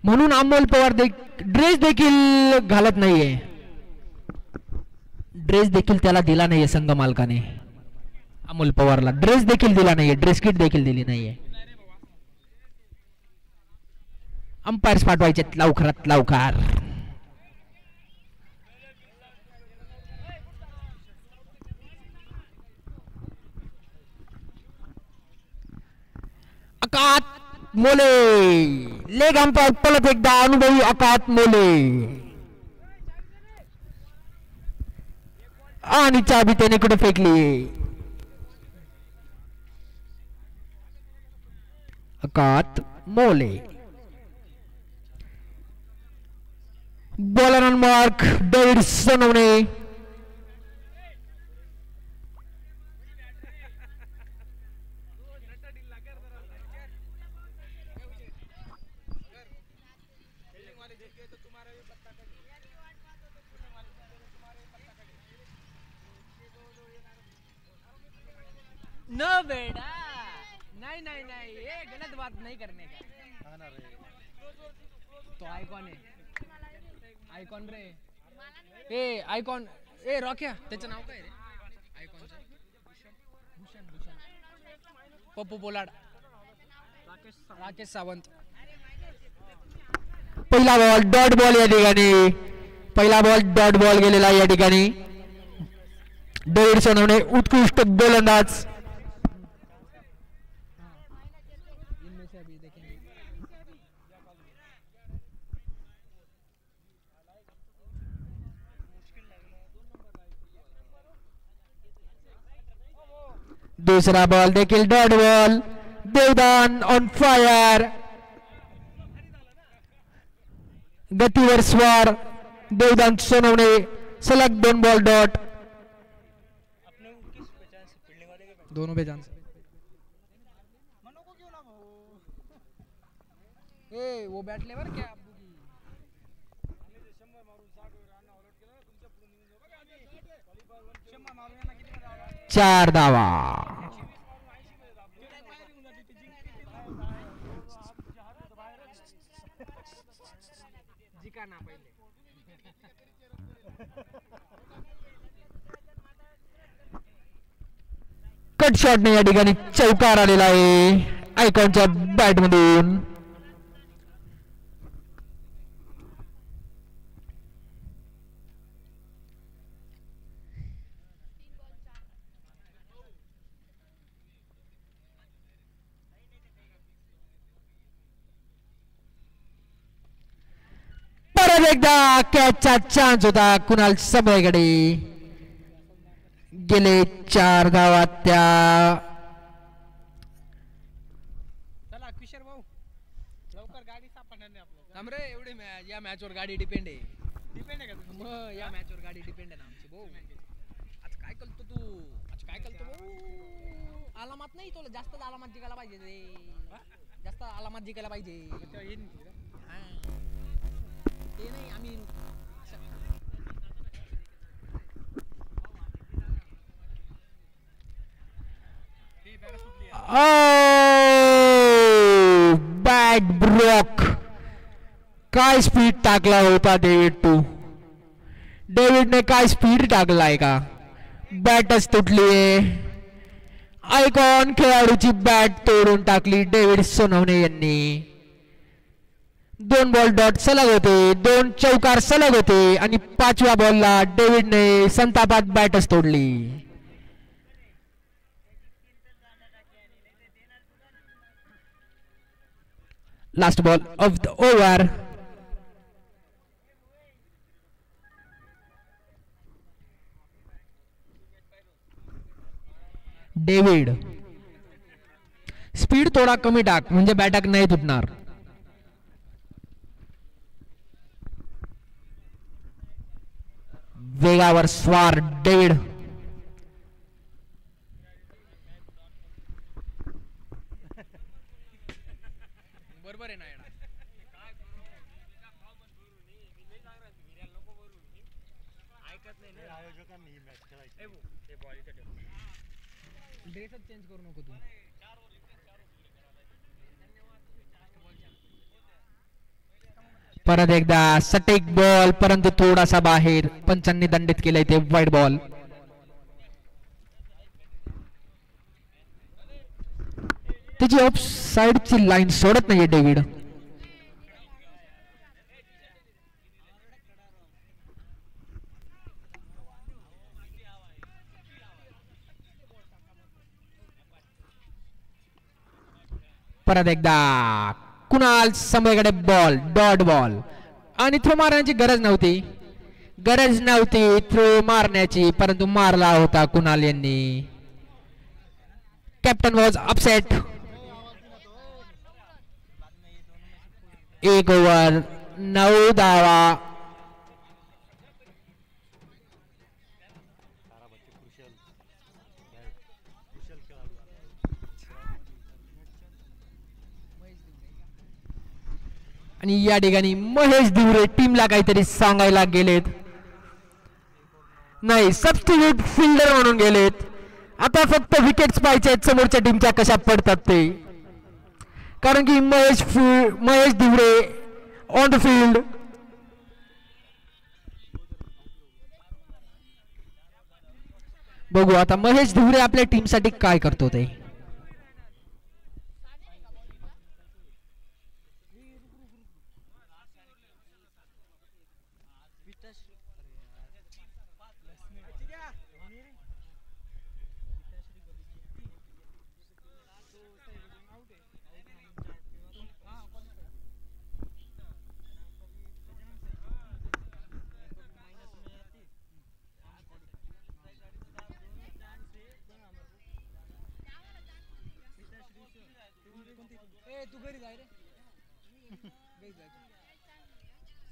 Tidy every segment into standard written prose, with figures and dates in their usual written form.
म्हणून अमोल पवार ड्रेस देखील घालत नाहीये. ड्रेस देखील त्याला दिला नाहीये संघ मालकाने. अमोल पवारला ड्रेस देखील दिला नाहीये. ड्रेस किट देखील दिली नाहीये. अंपायर्स पाठवायचे लवकरात लवकर. आकात मोले लेग अंपायर परत एकदा अनुभवी आकात मोले आणि चाबी त्याने कुठे फेकली. आकात मोले bowler on mark David Sonawane. No बेटा नहीं नहीं नहीं ये गलत बात नहीं करने का. तो आयकॉन आहे. आयकॉन रे ए आयकॉन ए रॉक्या त्याचं नाव काय रे आयकॉनचं. भूषण भूषण पप्पू पोलाड राकेश सावंत. पहिला बॉल डॉट बॉल या ठिकाणी. पहिला बॉल डॉट बॉल गेलेला या ठिकाणी. डेव्हिड सोनवणे उत्कृष्ट गोलंदाज. दूसरा बॉल देखील dot ball. Devdan on fire. गतीवर स्वार देवदान सोनवणे सलग 2 बॉल डॉट. दोनों पे चांस. ए वो बैट ले बर क्या 4 धावा. कट शॉटने या ठिकाणी चौकार आलेला आहे आयकॉनच्या बॅटमधून. परत एकदा कॅचचा चान्स होता कुणाल समयकडे. गेले 4 धावात त्या. चला किशोर भाऊ लवकर गाडी सापडणार नाही आपल्याला. थांब रे एवढे या मॅचवर गाडी डिपेंड आहे. डिपेंड आहे का मग या मॅचवर गाडी डिपेंड आहे ना आमची भाऊ. आज काय करतो तू. आज काय करतो भाऊ. आलामात नाही तुला जास्त आलामात जिंकायला पाहिजे रे. जास्त आलामात जिंकायला पाहिजे. ते नाही आम्ही बॅट ब्लॉक. काय स्पीड टाकला होता डेव्हिडने काय स्पीड टाकलाय का. बॅटच तुटलीये. आयकॉन खेळाडूची बॅट तोडून टाकली डेव्हिड सोनवणे यांनी. 2 बॉल डॉट सलग होते. 2 चौकार सलग होते आणि 5व्या बॉलला डेव्हिडने संतापात बॅटच तोडली. Last ball of the over. David speed थोडा कमी टाक म्हणजे बॅटक नाही तुटणार. वेगावर स्वार डेव्हिड. बरोबर आहे ना येणार. ऐकत नाही ना आयोजकांनी ही मॅच खेळायची. हे बॉल इथे ठेव. ड्रेसच चेंज करू नको तू. परत एकदा सटीक बॉल परंतु थोडासा बाहेर पंचांनी दंडित केलंय ते वाईट बॉल. त्याची ऑफ साइडची लाईन सोडत नाहीये डेव्हिड. परत एकदा कुणाल समोरकडे बॉल डॉट बॉल आणि थ्रो मारण्याची गरज नव्हती थ्रो मारण्याची परंतु मारला होता कुणाल यांनी. Captain was upset. 1 ओव्हर 9 धावा. आणि या ठिकाणी महेश दिवरे टीमला काहीतरी सांगायला गेलेत. नाही सबस्टिट्यूट फिल्डर म्हणून गेलेत. आता फक्त विकेट्स पाहिजे समोरच्या टीमच्या कशा पडतात ते. कारण की महेश दिवरे ऑन द फील्ड. बघू आता महेश दिवरे आपल्या टीमसाठी काय करतो ते. तू घरी जाय रे.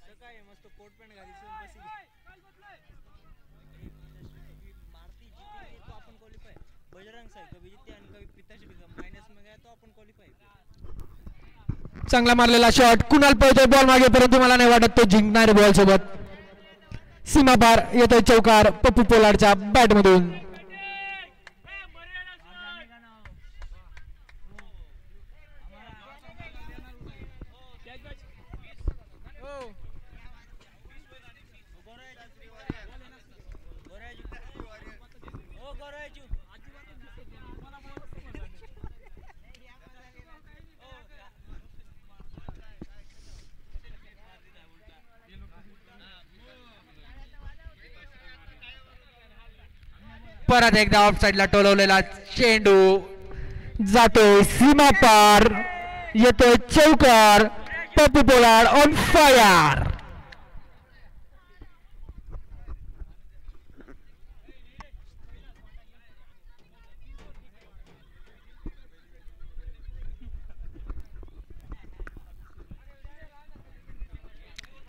सकाळी मस्त कोट पॅन्ट घालीसून बसी मारती जितली तो आपण क्वालिफाय. बजरंग साहेब कभी जितते आणि कभी पिताश्री मायनस में गया तो आपण क्वालिफाय. चांगला मारलेला शॉट. कुणाल पळतोय बॉल मागे परंतु मला नाही वाटत तो जिंकणार बॉल सोबत. सीमा पार येतोय चौकार पप्पू पोलार्डच्या बॅट मधून. परत एकदा ऑफ साइडला टोलवलेला चेंडू जातोय सीमा पार येतोय चौकार. Pappu Pollard on fire.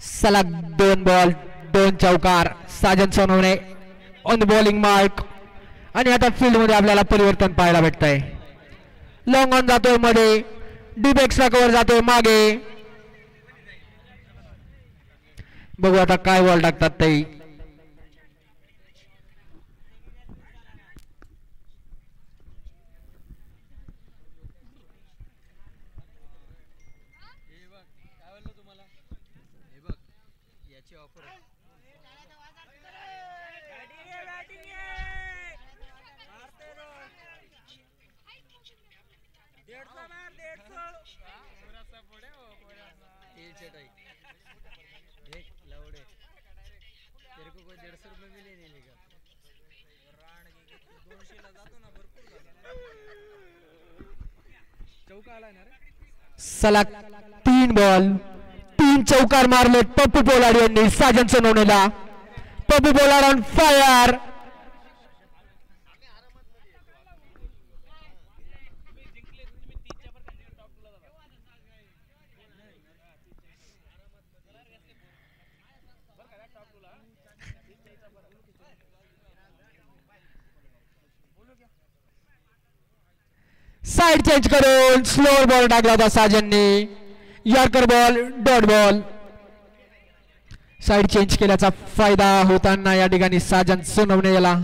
सलग 2 बॉल 2 चौकार. Sajan Sonawane on the bowling mark. आणि आता फील्ड मध्ये आपल्याला परिवर्तन पाहायला भेटतंय. लॉंग ऑन जातोय मध्ये. डीप एक्स्ट्रा कव्हर जातोय मागे. बघू आता काय बॉल टाकतात ते. सलग 3 बॉल 3 चौकार मारले पप्पू पोलार्ड यांनी साजन सोनवणेला. Pappu Pollard on fire. Side change करून स्लोअर बॉल टाकला होता साजनने. Yorker ball dot ball. Side change केल्याचा फायदा होताना या ठिकाणी साजन सोनवणे याला.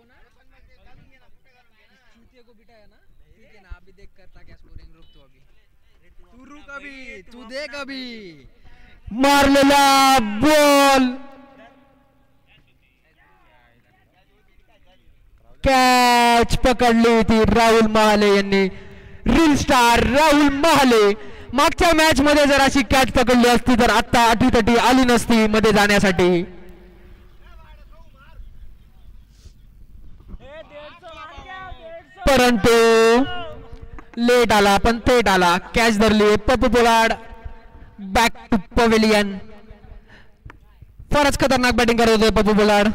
ना चूतिए को बिठाया ना ठीक है ना अभी देख करता क्या स्कोरिंग रुक तू अभी तू रुक अभी तू देख अभी मारलेला बॉल कॅच पकडली होती राहुल महाले यांनी रील स्टार राहुल महाले मागच्या मॅच मध्ये जर अशी कॅच पकडली असती तर आता अटीतटी आली नसती मध्ये जाण्यासाठी परंतु लेट आला पण थेट आला कॅच धरली Pappu Pollard back to pavilion फारच खतरनाक बॅटिंग करत होते पप्पू पोलार्ड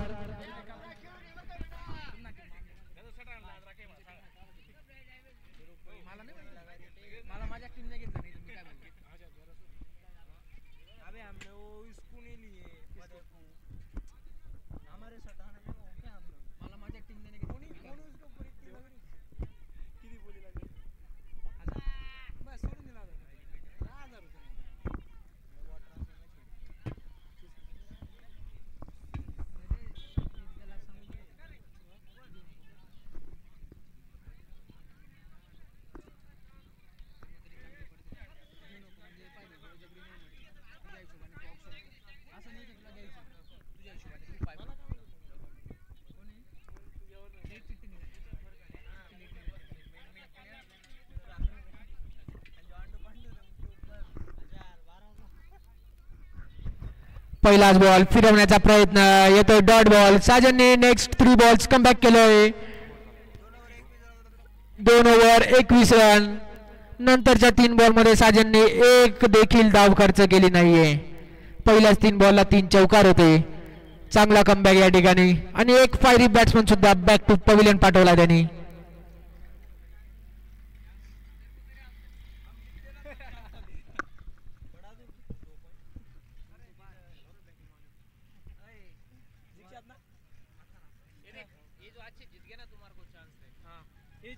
पहिलाच बॉल फिरवण्याचा प्रयत्न येतोय डॉट बॉल साजनने नेक्स्ट 3 बॉल्स कमबॅक केलोय 2 ओव्हर 21 रन नंतरच्या 3 बॉल मध्ये साजनने एक देखील धाव खर्च केली नाहीये पहिल्याच 3 बॉलला 3 चौकार होते चांगला कमबॅक या ठिकाणी आणि एक फायरी बॅट्समन सुद्धा बॅक टू पवेलियन पाठवला त्यांनी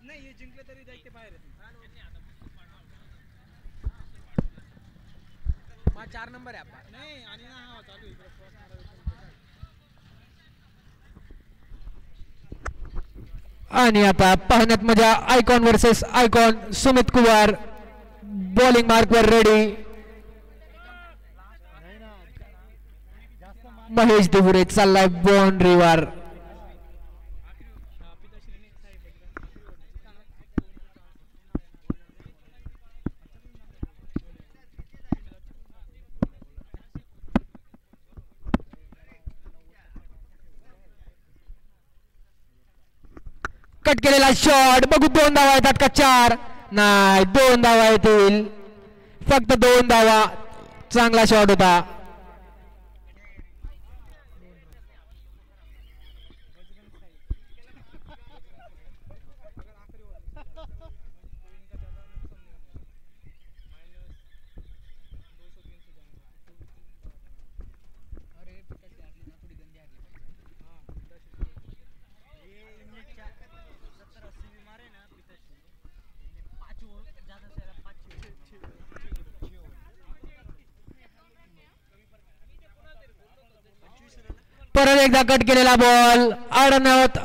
नहीं ये जिंकले तरी जायचे बाहेर मा 4 नंबर आहे आपण नाही आणि ना हा चालू इकडे आणि आता पाहण्यात मजा icon versus icon Sumit Kumar bowling मार्कवर रेडी महेश देवुरे चाललाय बाउंड्रीवर कट केलेला शॉट बघू 2 धावा येतात का 4 नाही 2 धावा येतील फक्त 2 धावा चांगला शॉट होता परत एकदा कट केलेला बॉल अडवण्यात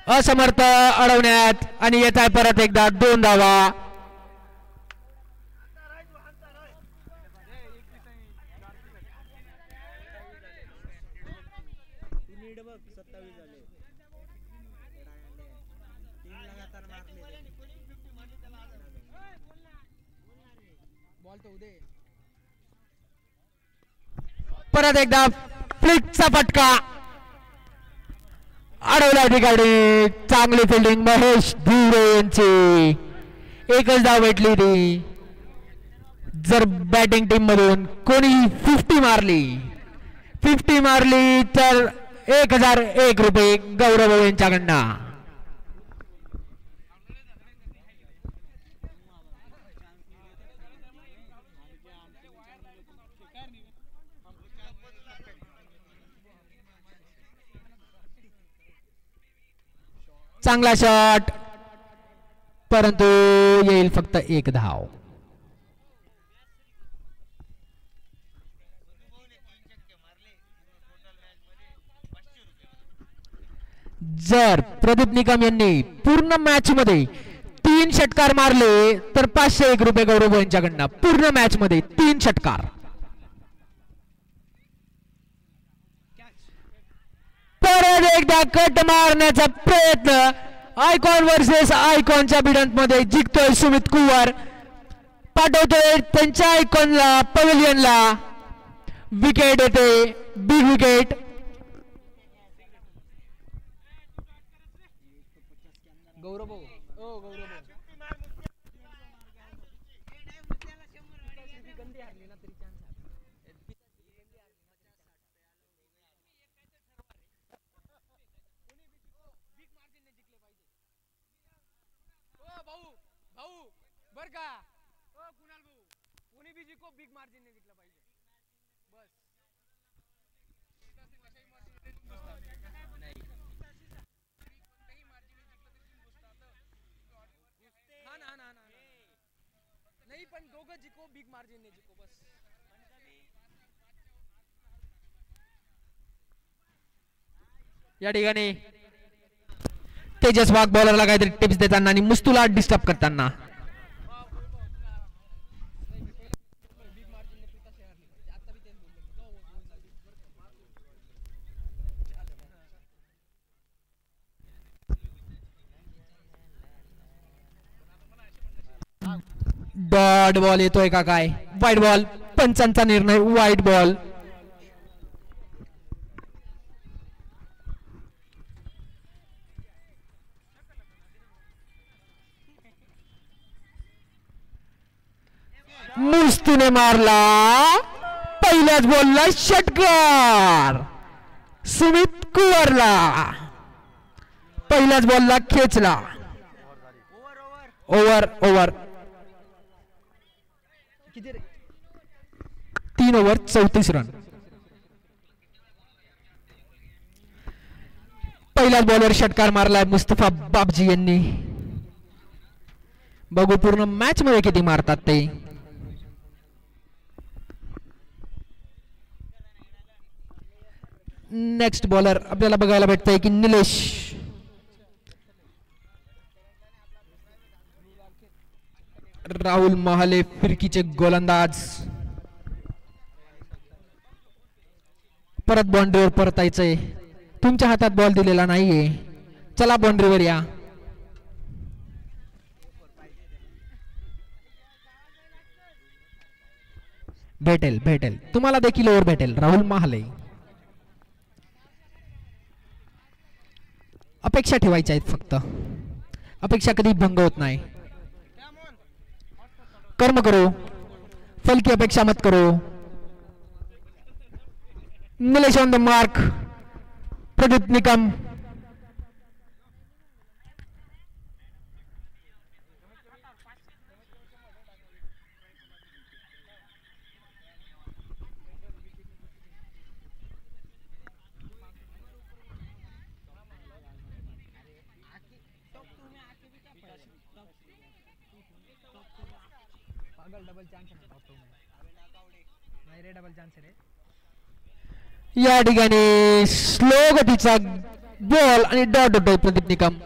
असमर्थ अडवण्यात आणि येत आहे परत एकदा 2 धावा परत एकदा फ्लिकचा फटका अडवला ठिकाणी चांगली फिल्डिंग महेश धुरे यांची एकच धाव भेटली ती जर बॅटिंग टीम मधून कोणी 50 मारली तर 1001 रुपये गौरव यांच्याकडनं चांगला शॉट परंतु येईल फक्त 1 धाव जर प्रदीप निकम यांनी पूर्ण मॅच मध्ये 3 षटकार मारले तर 501 रुपये गौरव यांच्याकडनं. पूर्ण मॅच मध्ये 3 षटकार. परत एकदा कट मारण्याचा प्रयत्न. आयकॉन वर्सेस आयकॉनच्या भिडंत मध्ये जिंकतोय सुमित कुवर. पाठवतोय त्यांच्या आयकॉनला पवेलियनला. विकेट येते, बिग विकेट. गौरव ओ गौरव भाऊ बर का ओ कुणाल भाऊ कोणी भी जिंको बिग मार्जिन ने जिंकलं पाहिजे बस. नाही पण दोघं जिंको बिग मार्जिन ने जिंको बस. या ठिकाणी तेजस वाघ बॉलरला काहीतरी टिप्स देताना आणि मुस्तुला डिस्टर्ब करताना. डॉट बॉल येतोय का काय? White ball. पंचांचा निर्णय वाईट बॉल. मुस्तूने मारला पहिल्याच बॉलला षटकार. सुमित कुवरला पहिल्याच बॉलला खेचला. Over over 3 over 34 run. पहिल्याच बॉलवर षटकार मारलाय मुस्तफा बाबजी यांनी. बघू पूर्ण मॅच मध्ये किती मारतात ते. नेक्स्ट बॉलर आपल्याला बघायला भेटतंय की निलेश. राहुल महाले फिरकीचे गोलंदाज. परत बाउंड्रीवर परतायचंय. तुमच्या हातात बॉल दिलेला नाहीये. चला बाउंड्रीवर या. भेटेल भेटेल तुम्हाला देखील ओव्हर भेटेल. राहुल महाले. अपेक्षा ठेवायच्या आहेत फक्त. अपेक्षा कधी भंग होत नाही. कर्म करो, फल की अपेक्षा मत करो. Nilesh on the mark. Pradeep Nikam. Double chance नाही रे डबल चान्स रे. या ठिकाणी स्लो गतीचा बॉल आणि डॉट होतोय प्रदीप निकम.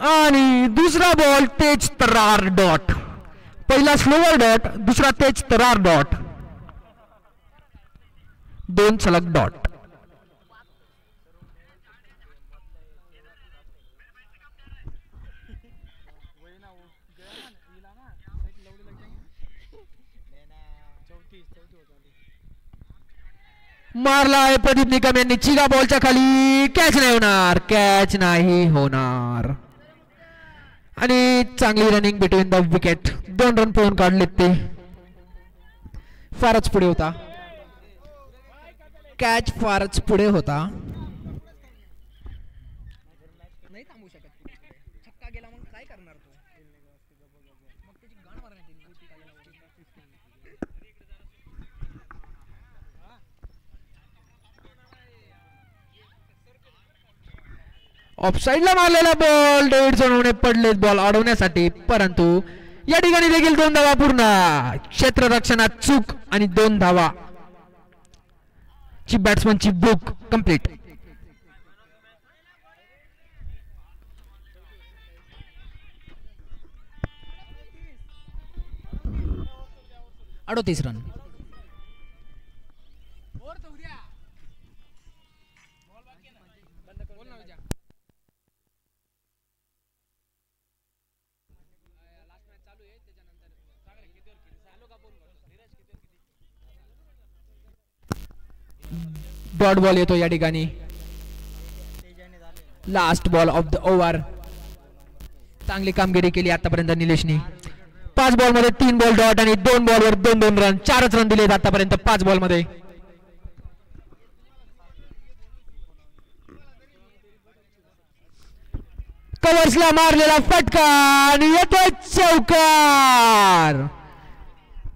आणि दुसरा बॉल तेज तरार डॉट. पहिला स्लोवर डॉट, दुसरा तेज तरार डॉट. 2 सलग डॉट. मारला आहे प्रदीप निकम यांनी. चिगा बॉलच्या खाली. कॅच नाही होणार. कॅच नाही होणार. आणि चांगली running between the wicket. 2 run पळून काढलेत ते. फारच पुढे होता. कॅच फारच पुढे होता. नाही थांबू शकत. छक्का गेला मग काय करणार तू? मग त्याची गाण मारण्यात ऑफसाईडला मारलेला बॉल डेव्हिडसन पडलेत बॉल अडवण्यासाठी, परंतु या ठिकाणी देखील 2 धावा पूर्ण. क्षेत्ररक्षणात चूक आणि 2 धावा ची बॅट्समनची बुक कंप्लीट. अडोतीस रन. डॉट बॉल येतो या ठिकाणी. Last ball of the over. चांगली कामगिरी केली आतापर्यंत निलेशनी. 5 बॉल मध्ये 3 बॉल डॉट आणि 2 बॉलवर 2-2 रन. 4च रन दिलेत आतापर्यंत 5 बॉल मध्ये. कव्हर्सला मारलेला फटका आणि येतोय चौकार.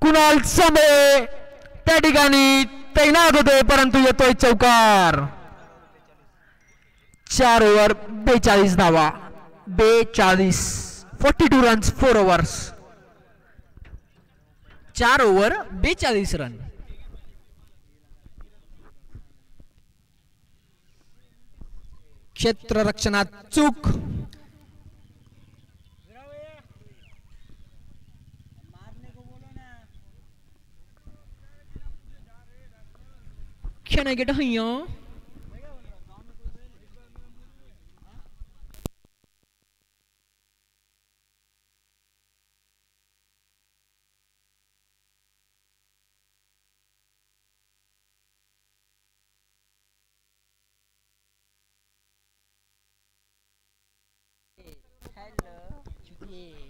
कुणाल सांबळे त्या ठिकाणी तैनात होते, परंतु येतोय चौकार. 4 ओव्हर 42 धावा. 42 रन्स 4 ओव्हर्स. 4 over 42 run. क्षेत्ररक्षणात चूक. Can I get a here?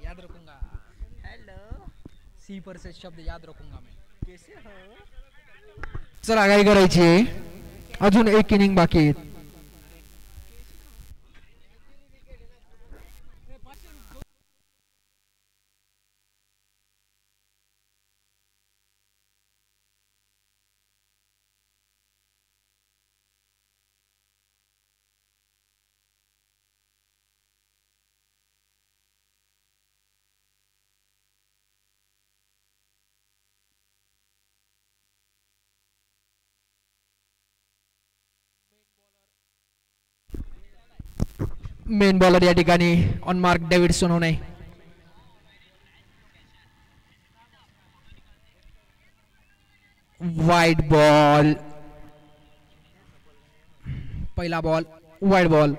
याद रखूंगा. हेलो. सी पर से शब्द याद रखूंगा मैं. कैसे हो? चला काय करायची, अजून एक इनिंग बाकी आहे. मेन बॉलर या ठिकाणी ऑन मार्क डेव्हिडसन होणे. Wide ball. पहिला बॉल वाईड बॉल.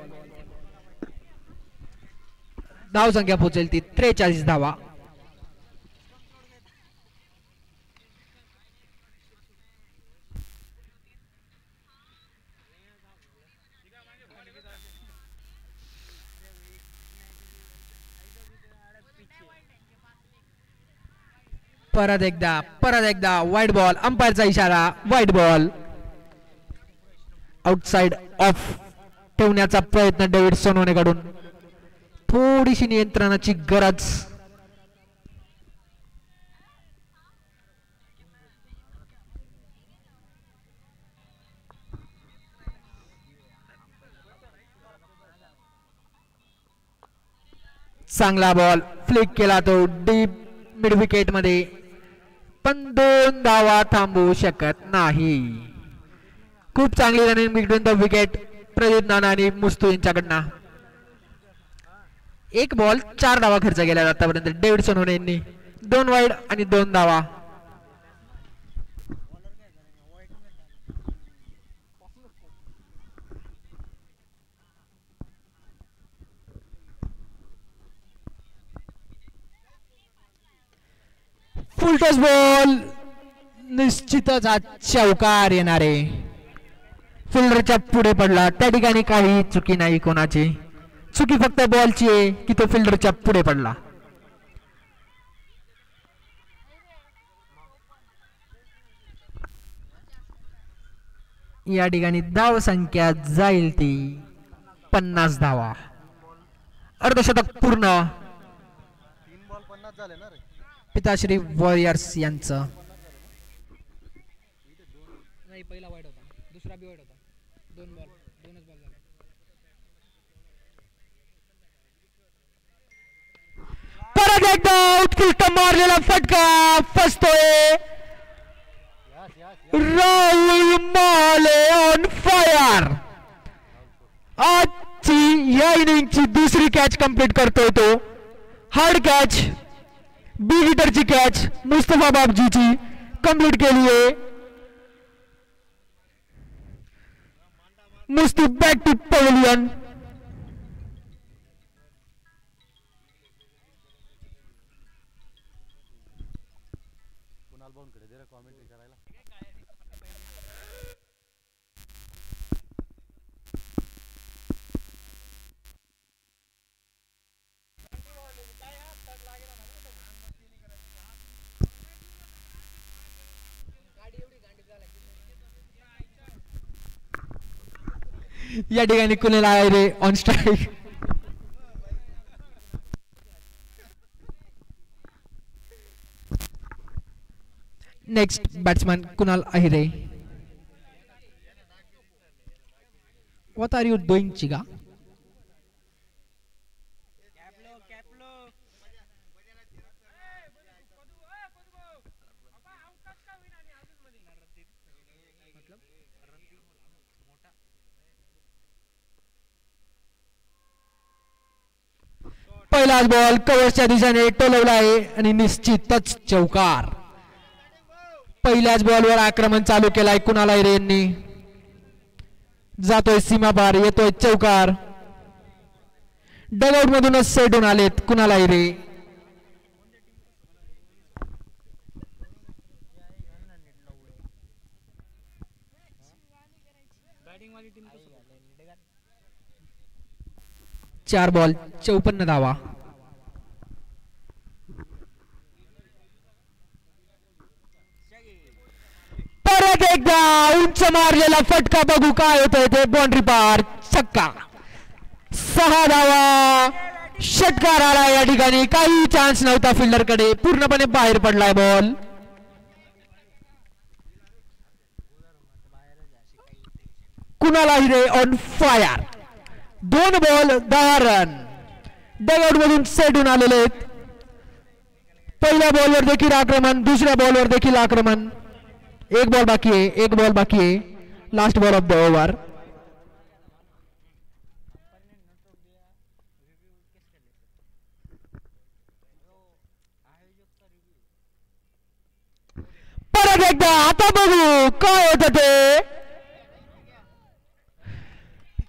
धाव संख्या पोहोचेल ती 43 धावा. परत एकदा वाईड बॉल. अंपायरचा इशारा. Wide ball. आउटसाइड ऑफ ठेवण्याचा प्रयत्न डेव्हिडसन होण्याकडून. थोडीशी नियंत्रणाची गरज. चांगला बॉल फ्लिक केला तो डीप मिड विकेट मध्ये, पण 2 धावा थांबवू शकत नाही. खूप चांगली running between the wicket Pradeep नाना आणि मुस्तू यांच्याकडनं. 1 बॉल 4 धावा खर्च केल्या आतापर्यंत डेव्हिडसन होणे यांनी. 2 वाईड आणि 2 धावा. Full toss ball. निश्चितच हा चौकार येणारे. फिल्डरच्या पुढे पडला. त्या ठिकाणी काही चुकी नाही कोणाची. चुकी फक्त बॉलची आहे की तो फिल्डरच्या पुढे पडला. या ठिकाणी धाव संख्या जाईल ती 50 धावा. अर्धशतक पूर्ण. 3 बॉल 50 झाले ना रे. पिताश्री वॉरियर्स यांचं. नाही, पहिला वाईड होता, दुसरा बी वाईड होता. 2 बॉल 2च बॉल झाले. एकदा उत्कृष्ट मारलेला फटका फसतोय. Rahul Male on fire. आजची या इनिंगची दुसरी कॅच कंप्लीट करतोय तो. हार्ड कॅच, बिग हिटरची कॅच मुस्तफा बाबजीची कंप्लीट केली आहे. Mustafa back to pavilion. Kunal भाऊंकडे दे रे कॉमेंट्री करायला. या ठिकाणी Kunal Ayre on strike. Next batsman Kunal Ahire. What are you doing Chiga? पहिलाच बॉल कव्हरच्या दिशेने टोलवला आहे आणि निश्चितच चौकार. पहिल्याच बॉलवर आक्रमण चालू केलाय कुणाल आहिरे यांनी. जातोय सीमा पार, येतोय चौकार. डगआउट मधूनच सेटून आलेत कुणाल आहिरे. चार बॉल 54 धावा. परत एकदा उंच मारलेला फटका बघू काय होतंय ते. बाउंड्री पार छक्का. 6 धावा. षटकार आला या ठिकाणी. काही चान्स नव्हता फिल्डर कडे. पूर्णपणे बाहेर पडलाय ball. Kunal Ahire on fire. 2 ball 10 run. Dugout मधून सेटून आलेले आहेत. पहिल्या बॉलवर देखील आक्रमण, दुसऱ्या बॉलवर देखील आक्रमण. एक बॉल बाकी आहे, एक बॉल बाकी आहे. Last ball of the over. परत एकदा आता बघू काय होत ते.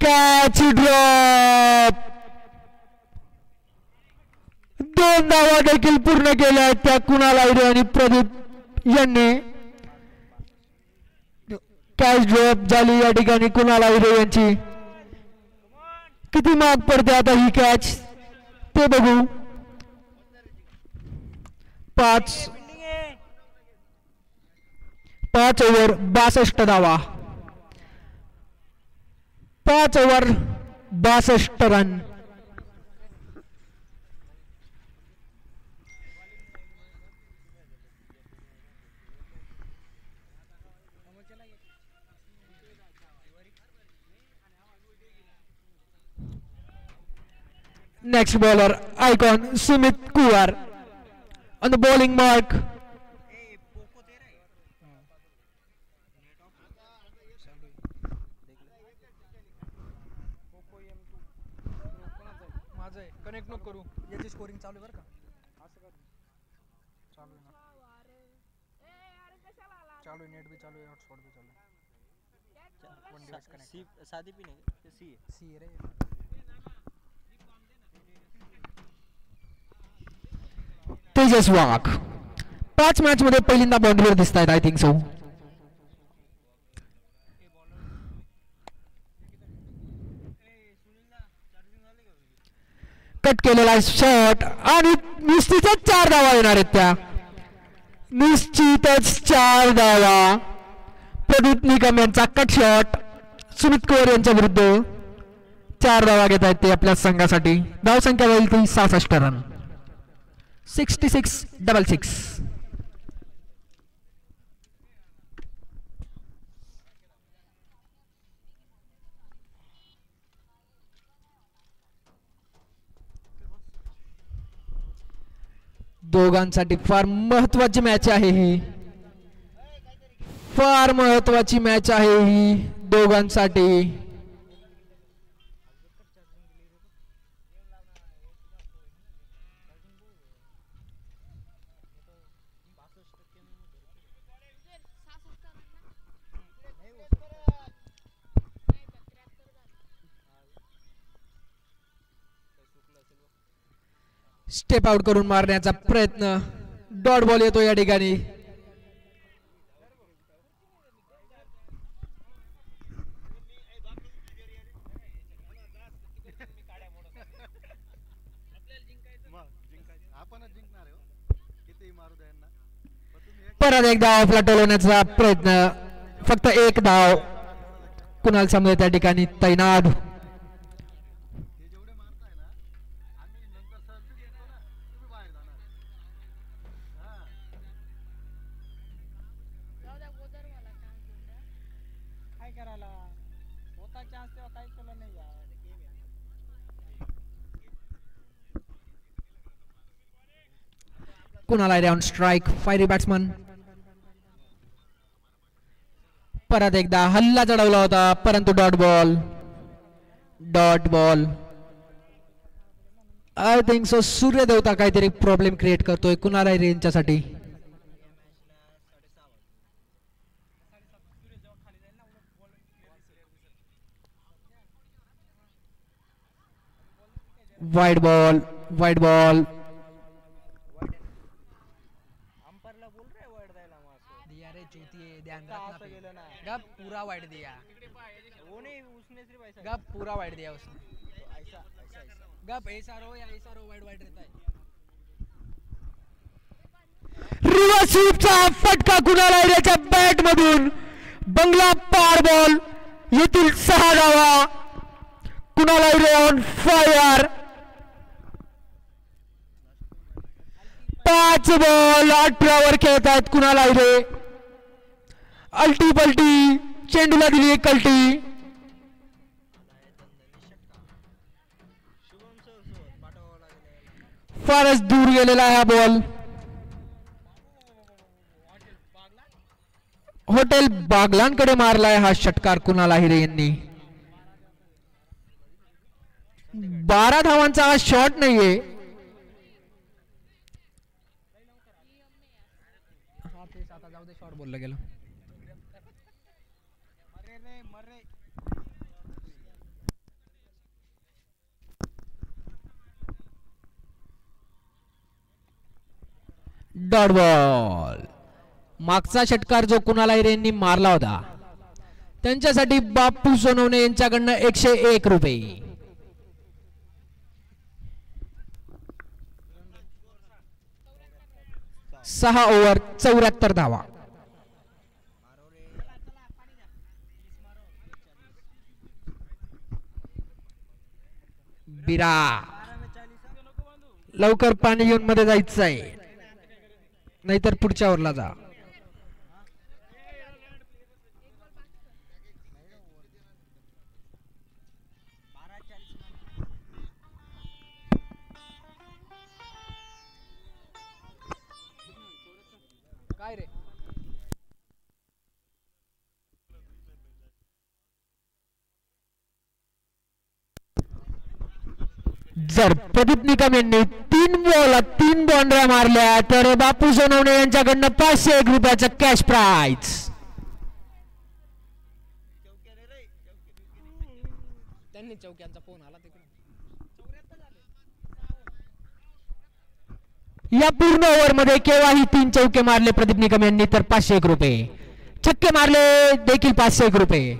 Catch drop. 2 धावा देखील पूर्ण केल्या आहेत त्या कुणाल आहिरे आणि प्रदीप यांनी. कॅच ड्रॉप झाली या ठिकाणी कुणाल आहिरे यांची. किती माग पडते आता ही कॅच ते बघू. 5 ओव्हर 62 धावा. 5 over 62 run. Next bowler icon Sumit Kuwar on the bowling mark. Connect नको करू. याची स्कोरिंग चालू बरं का. चालू आहे ना. चालू आहे. नेट भी चालू आहे. हॉटस्पॉट भी चालू आहे. One device connect. सादी भी नहीं सी सी रे. तेजस वाघ 5 मॅच मध्ये पहिल्यांदा बाउंड्रीवर दिसत आहेत. आय थिंक सो. कट केलेला शॉट आणि निश्चितच 4 धावा येणार आहेत त्या. निश्चितच 4 धावा. प्रदीप निकम यांचा कट शॉट सुमित कुवर यांच्या विरुद्ध 4 धावा घेत आहेत ते आपल्या संघासाठी. धावसंख्या होईल ती 66 रन. 66-66. दोघांसाठी फार महत्वाची मॅच आहे ही, फार महत्वाची मॅच आहे ही दोघांसाठी. स्टेप आउट करून मारण्याचा प्रयत्न, डॉट बॉल येतो या ठिकाणी. परत एक धाव फ्लटवण्याचा प्रयत्न, फक्त एक धाव. कुणाल समोर त्या ठिकाणी तैनात. कुणाल आहे ऑन स्ट्राइक, फायरी बॅट्समन. परत एकदा हल्ला चढवला होता परंतु dot ball, dot ball. I think so Surya देवता काहीतरी प्रॉब्लेम क्रिएट करतोय कुणाल आहे यांच्यासाठी. Wide ball, wide ball. गप पूरा वाइड दिया, वो नहीं उसने सिर्फ ऐसा गप पूरा वाइड दिया उसने. ऐसा ऐसा गप ऐसा रो या ऐसा रो, वाइड वाइड रहता है. रिव्हर्स स्वीपचा फटका कुणाल आयरेच्या बॅट मधून. बंगला पार बॉल, येथील 6 धावा. Kunal Ayre on fire. 5 ball 18 वर खेळत आहेत कुणाल आयरे. अल्टी पलटी चेंडूला दिली एक कल्टी. फारच दूर गेलेला हा बॉल. हॉटेल बागलांकडे मारलाय हा षटकार कुणाल आहिरे यांनी. 12 धावांचा हा शॉट नाहीये. आता जाऊ दे, शॉट बोललं गेलं. Dot ball. मागचा षटकार जो कुणाल आहिरे यांनी मारला होता त्यांच्यासाठी बापू सोनवणे यांच्याकडनं 101 रुपये. सहा ओव्हर 74 धावा. बिरा लवकर पाणी घेऊन मध्ये जायचं आहे, नाहीतर पुढच्या ओव्हरला जा. काय रे जर प्रदीप निकम यांनी 3 बॉल 3 बाउंड्र्या मारल्या तर बापू सोनवणे यांच्याकडनं 501 रुपयाचं कॅश प्राइज. त्यांनी चौक्यांचा फोन आला तिकडे. या पूर्ण ओव्हर मध्ये केव्हाही 3 चौके मारले प्रदीप निकम यांनी तर 501 रुपये. छक्के मारले देखील 501 रुपये.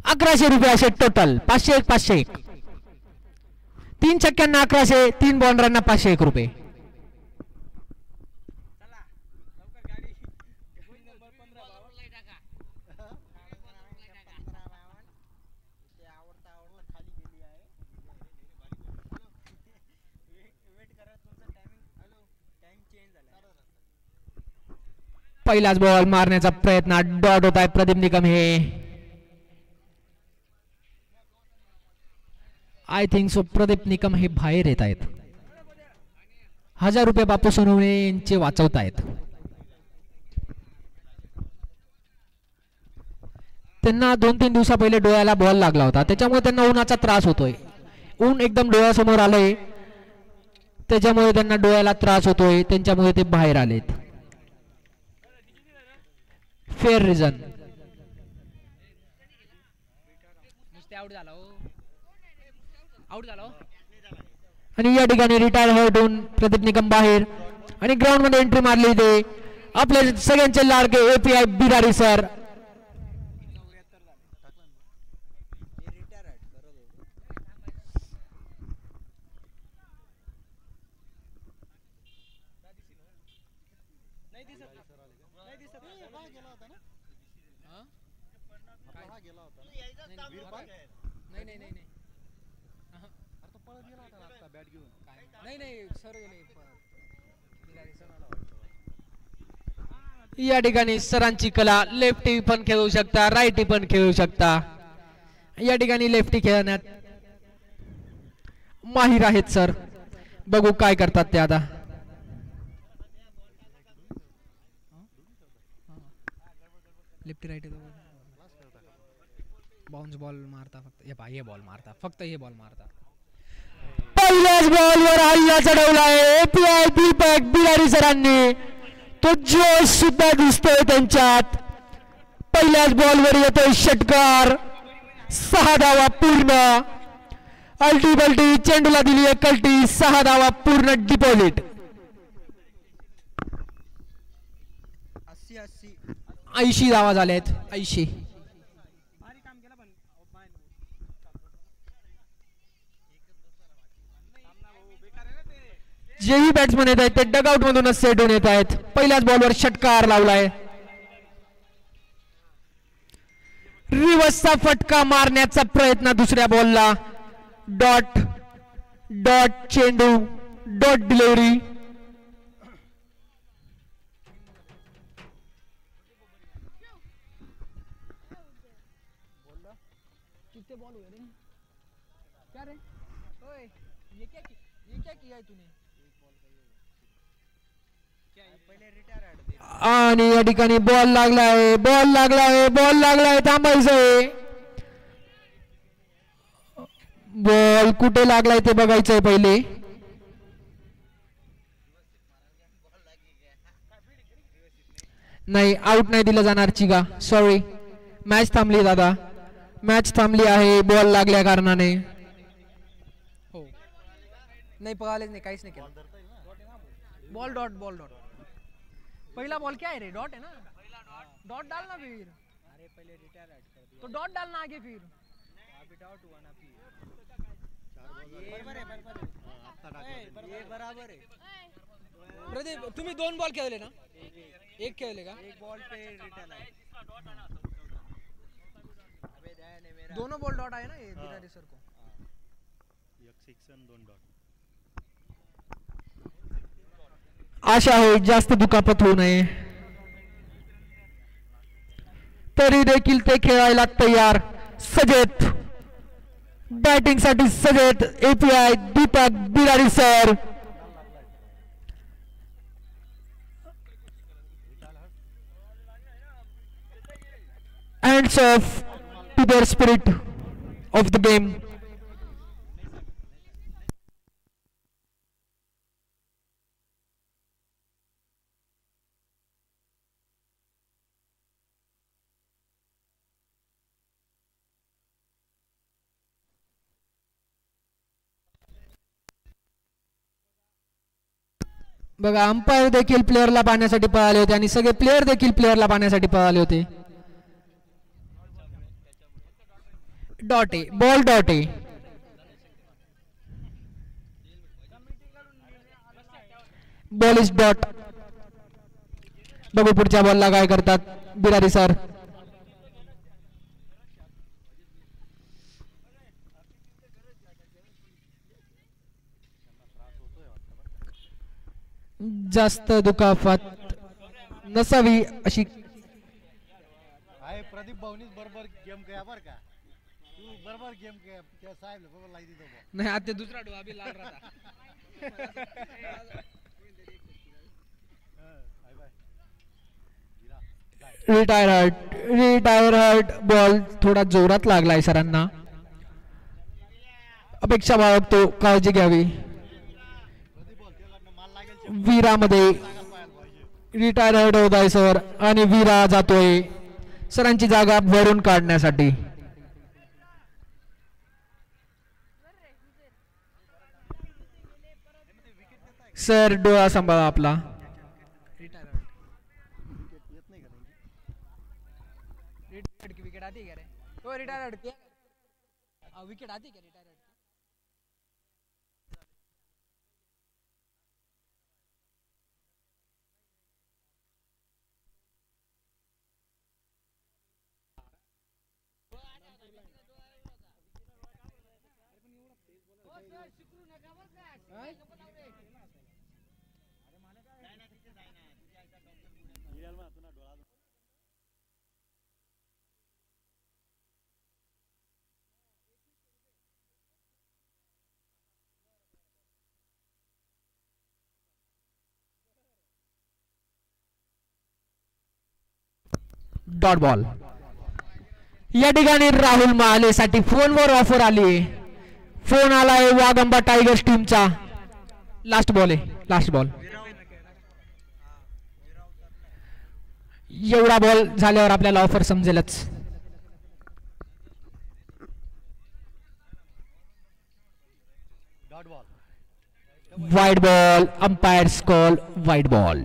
1100 रुपये असे टोटल. 501 501. 3 छक्क्यांना 1100, 3 बाउंड्र्यांना 501 रुपये. पहिलाच बॉल मारण्याचा प्रयत्न, डॉट होत आहे प्रदीप निकम हे. I think so Pradeep Nikam हे बाहेर येत आहेत. ₹1000 बापू सोनवणे यांचे वाचवतायत. त्यांना 2-3 दिवसा पहिले डोळ्याला बॉल लागला होता, त्याच्यामुळे त्यांना उन्हाचा त्रास होतोय. ऊन एकदम डोळ्यासमोर आलंय, त्याच्यामुळे त्यांना डोळ्याला त्रास होतोय, त्यांच्यामुळे ते बाहेर आलेत. Fair reason. आउट झाला हो, आउट झाला हो. आणि या ठिकाणी रिटायर हर्ट होऊन प्रदीप निकम बाहेर आणि ग्राउंड मध्ये एंट्री मारली. ते आपले सगळ्यांचे लाडके API बिरारी सर. या ठिकाणी सरांची कला, लेफ्टी पण खेळू शकता, राईटी पण खेळू शकता. या ठिकाणी लेफ्टी खेळण्यात माहिर आहेत सर. बघू काय करतात ते आता. लेफ्टी राईट बाउन्स बॉल मारता फक्त. हे बॉल मारता फक्त, हे बॉल मारता. पहिल्याच बॉलवर हल्ला चढवलाय API दीपक बिरारी सरांनी. तो जोश सुद्धा दिसतोय त्यांच्यात. पहिल्याच बॉलवर येतोय षटकार. 6 धावा पूर्ण. अल्टी बल्टी चेंडूला दिली एक कल्टी. 6 धावा पूर्ण डिपॉझिट. 80 धावा झाल्यात. 80. जेही बॅट्समन येत आहेत ते डगआउट मधूनच सेट होऊन येत आहेत. पहिल्याच बॉलवर षटकार लावलाय. रिव्हर्सचा फटका मारण्याचा प्रयत्न दुसऱ्या बॉलला. डॉट डॉट चेंडू, डॉट डिलिव्हरी. आणि या ठिकाणी बॉल लागलाय, बॉल लागलाय, बॉल लागलाय. थांबायचंय. बॉल कुठे लागलाय ते बघायचंय पहिले. नाही, आउट नाही दिलं जाणार चिगा. सॉरी, मॅच थांबली दादा, मॅच थांबली आहे बॉल लागल्या कारणाने. हो, नाही पळालेच नाही, काहीच नाही केलं. Ball dot, ball dot. पहला बॉल क्या है रे? डॉट है ना. डॉट डालना फिर. अरे पहले रिटायर तो डॉट डालना आगे फिर. अभी डॉट हुआ ना फिर. बरोबर आहे, बरोबर आहे. ये बराबर आहे. प्रदीप तुम्ही 2 बॉल खेळले ना? एक खेळले का? एक बॉल पे रिटर्न आहे. दोनों बॉल डॉट आहे ना ये बिरारी सर को. एक सेक्शन 2 डॉट. आशा आहे जास्त दुखापत होऊ नये, तरी देखील ते खेळायला तयार, सजेत, बॅटिंग साठी सजेत. API Deepak Birari sir. Hands off to their spirit of the game. बघा, अंपायर देखील प्लेअरला पाहण्यासाठी पळाले होते आणि सगळे प्लेअर देखील प्लेअरला पाहण्यासाठी पळाले होते. डॉट आहे, बॉल डॉट आहे. Ball is dot. बघू पुढच्या बॉलला काय करतात बिरारी सर. जास्त दुखापत नसावी अशी. आहे प्रदीप भाऊनीच बरोबर गेम खेळा बर का. तू बरोबर गेम खेळ, त्या साहेब बरोबर लाई दिलो. नाही, आता दुसरा डोळा बी लाल राहता. रिटायर हर्ट बॉल थोडा जोरात लागलाय सरांना. अपेक्षा बाळगतो, काळजी घ्यावी. वीरामध्ये रिटायर हर्ट होत आहे सर आणि वीरा जातोय सरांची जागा भरून काढण्यासाठी. सर डोळा सांभाळा आपला. विकेट आती क्या रे? तो रिटायर किया विकेट आती क्या रिटायर? Dot ball. या ठिकाणी राहुल महालेसाठी फोनवर ऑफर आली. फोन आलाय वागंबा टायगर्स टीमचा. लास्ट बॉल आहे, लास्ट बॉल. एवढा बॉल झाल्यावर आपल्याला ऑफर समजेलच. Wide ball. Umpire's call wide ball.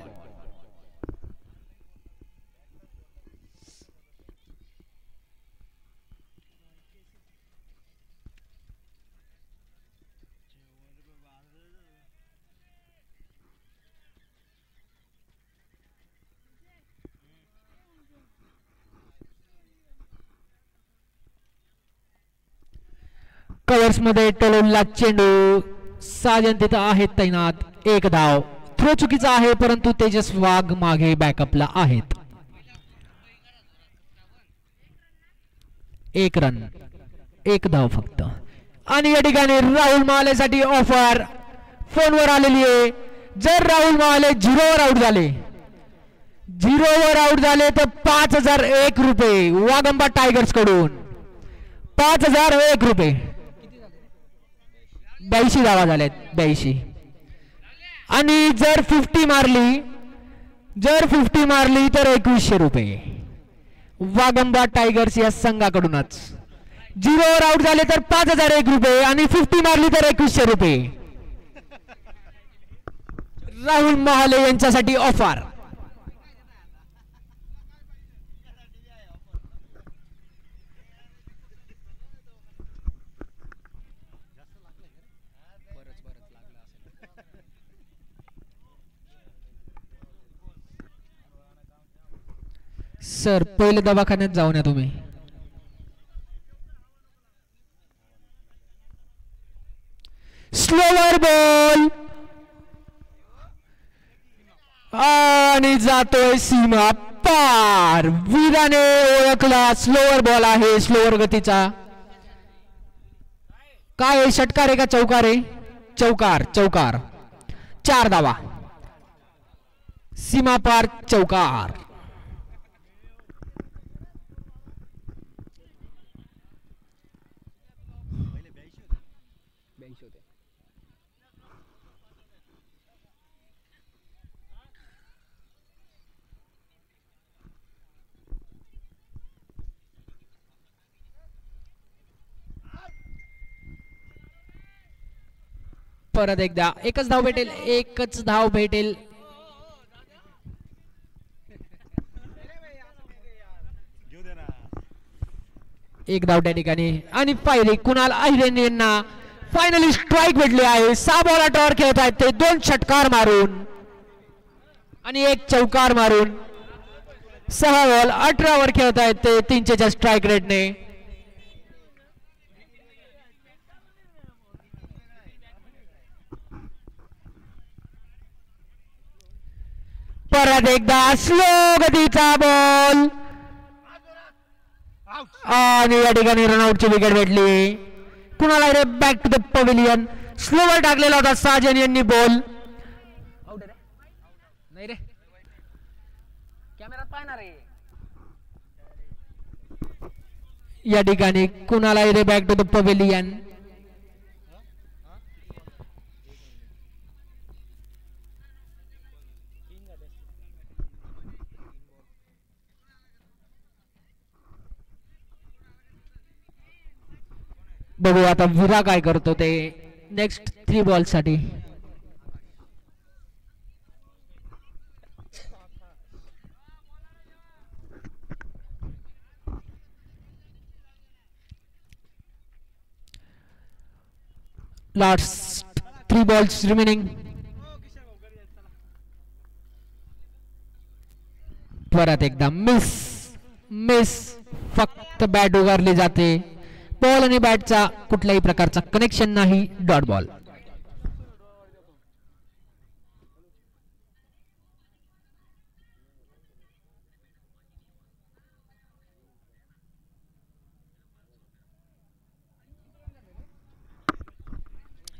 Covers मध्ये टोलोला चेंडू. साजन तिथं आहेत तैनात. एक धाव. थ्रो चुकीचा आहे परंतु तेजस वाघ मागे बॅकअपला आहेत. एक रन, एक धाव फक्त. आणि या ठिकाणी राहुल महालेसाठी ऑफर फोनवर आलेली आहे. जर राहुल महाले 0वर आउट झाले, 0वर आउट झाले तर 5001 रुपये वागंबा टायगर्स कडून. 5001 रुपये. 82 धावा झाल्यात, 82. आणि जर 50 मारली, जर 50 मारली तर 2100 रुपये वागंबा टायगर्स या संघाकडूनच. 0वर आउट झाले तर 5001 रुपये आणि 50 मारली तर 2100 रुपये राहुल महाले यांच्यासाठी ऑफर. सर पहिले दवाखान्यात जाऊन या तुम्ही. स्लोवर बॉल आणि जातोय सीमा पार. वीराने ओळखला स्लोवर बॉल आहे, स्लोवर गतीचा. काय षटकार आहे का चौकार आहे? चौकार, चौकार. 4 धावा. सीमा पार चौकार. परत एकदा एकच धाव भेटेल, एकच धाव भेटेल. एक धाव त्या ठिकाणी आणि फायरिंग कुणाल अहिरे यांना फायनली स्ट्राइक भेटली आहे. 6 बॉल 8 वर खेळत आहेत ते. 2 षटकार मारून आणि 1 चौकार मारून 6 बॉल 18 वर खेळत आहेत ते 300च्या स्ट्राइक रेटने. परत एकदा स्लो गतीचा बॉल आणि या ठिकाणी रनआउटची विकेट भेटली. कुणाला रे back to the pavilion. Slower टाकलेला होता साजन यांनी बॉल. नाही रे कॅमेरात पाहणार आहे. या ठिकाणी कुणाला येते बॅक टू द पवेलियन. बघू आता विरा काय करतो ते नेक्स्ट 3 बॉल साठी. Last 3 balls remaining. परत एकदा मिस मिस फक्त बॅट उगारली जाते. बॉल आणि बॅटचा कुठल्याही प्रकारचा कनेक्शन नाही. Dot ball.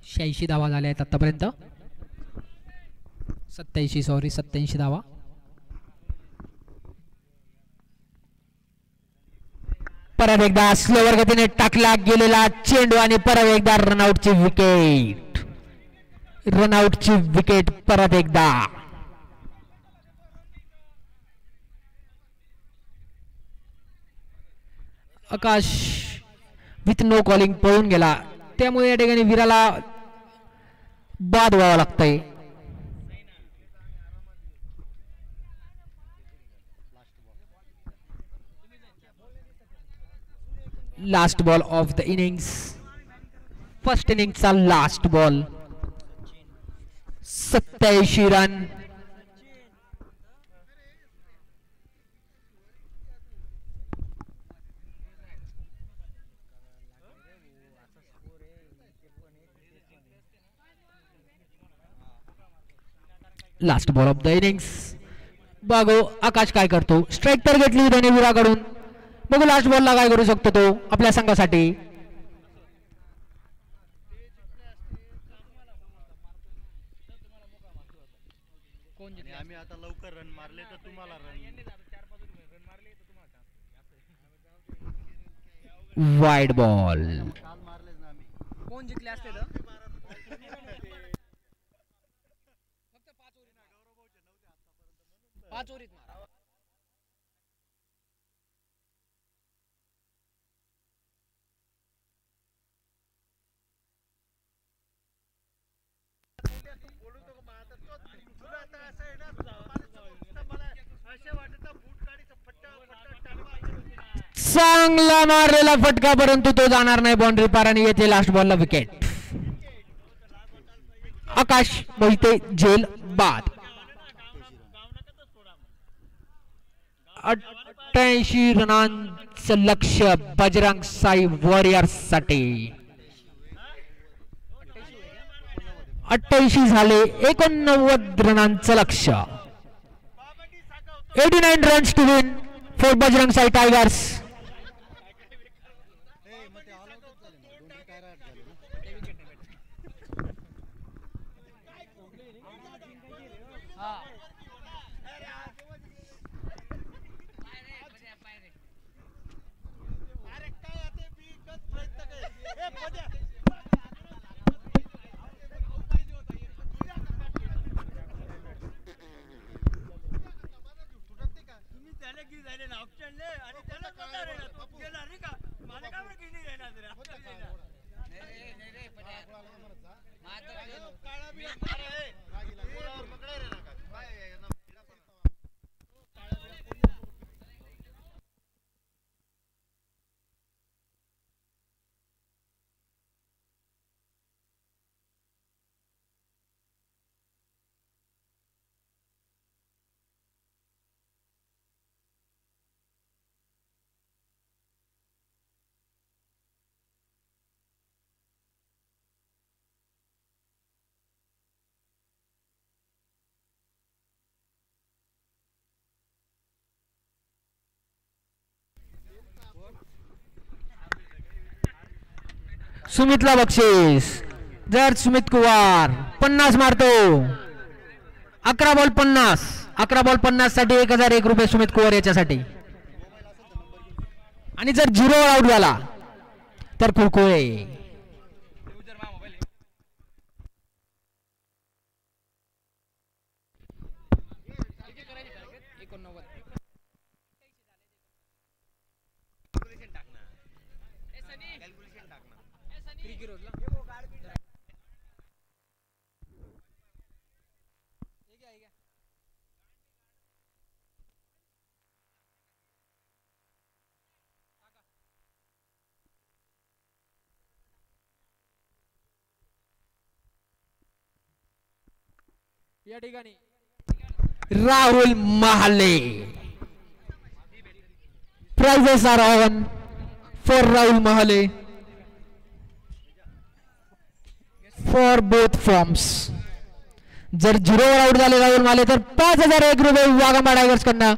शहाऐंशी धावा झाल्या आहेत आतापर्यंत. 87 धावा. परत एकदा स्लोवर गतीने टाकला गेलेला चेंडू आणि परत एकदा रनआउटची विकेट. रनआउटची विकेट परत एकदा. आकाश विथ नो कॉलिंग पळून गेला. त्यामुळे या ठिकाणी विराला बाद व्हावं लागतंय. Last ball of the innings. First इनिंगचा last ball. 87 run. Last ball of the innings. बघू आकाश काय करतो. स्ट्राईक तर घेतली त्याने विराकडून. बघू लास्ट बॉलला काय करू शकतो तो आपल्या संघासाठी. आम्ही आता लवकर रन मारले तर तुम्हाला वाईड बॉल. काल मारलेच ना आम्ही. कोण जिंकले असते तर फक्त 5 ओव्हरीत मारा. चांगला मारलेला फटका परंतु तो जाणार नाही बाउंड्री पार आणि येथे लास्ट बॉलला विकेट. आकाश मोहिते जेल बाद. 88 रनांचं लक्ष्य बजरंग साई वॉरियर्स साठी. 88 झाले. 89 रनांचं लक्ष्य. 89 runs to win for Bajrang Sai Tigers. सुमितला बक्षीस. जर सुमित कुमार 50 मारतो. 11 बॉल 50. 11 बॉल 50 साठी 1001 रुपये सुमित कुमार याच्यासाठी. आणि जर 0 वर आउट झाला तर कुळकुळे. या ठिकाणी Rahul Mahale. Prizes are on for Rahul Mahale for both forms. जर 0 वर आउट झाले राहुल महाले तर 5001 रुपये वाघांबा टायगर्स कडनं.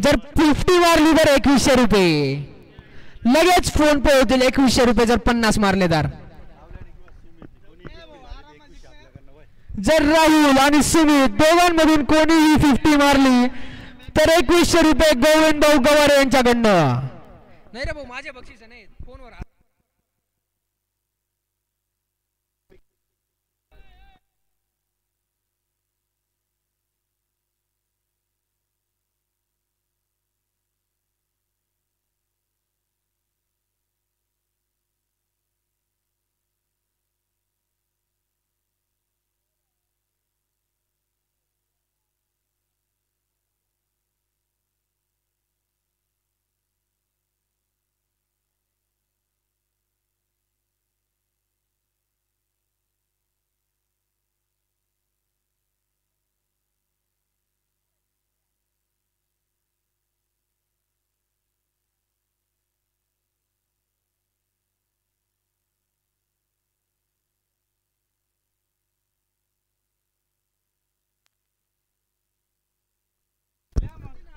जर 50 मारली तर 2100 रुपये. लगेच फोन पे होतील 2100 रुपये जर 50 मारले तर. जर राहुल आणि सुमित दोघांमधून कोणीही 50 मारली तर 2100 रुपये गोविंद भाऊ गवारे यांच्याकडनं. नाही रे भाऊ माझे बक्षीस नाही फोनवर.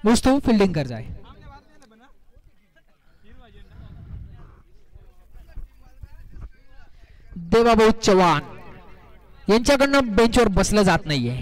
मुस्तू फिल्डिंग कर जाए. देवाभाऊ चव्हाण यांच्याकडनं बेंचवर बसलं जात नाहीये.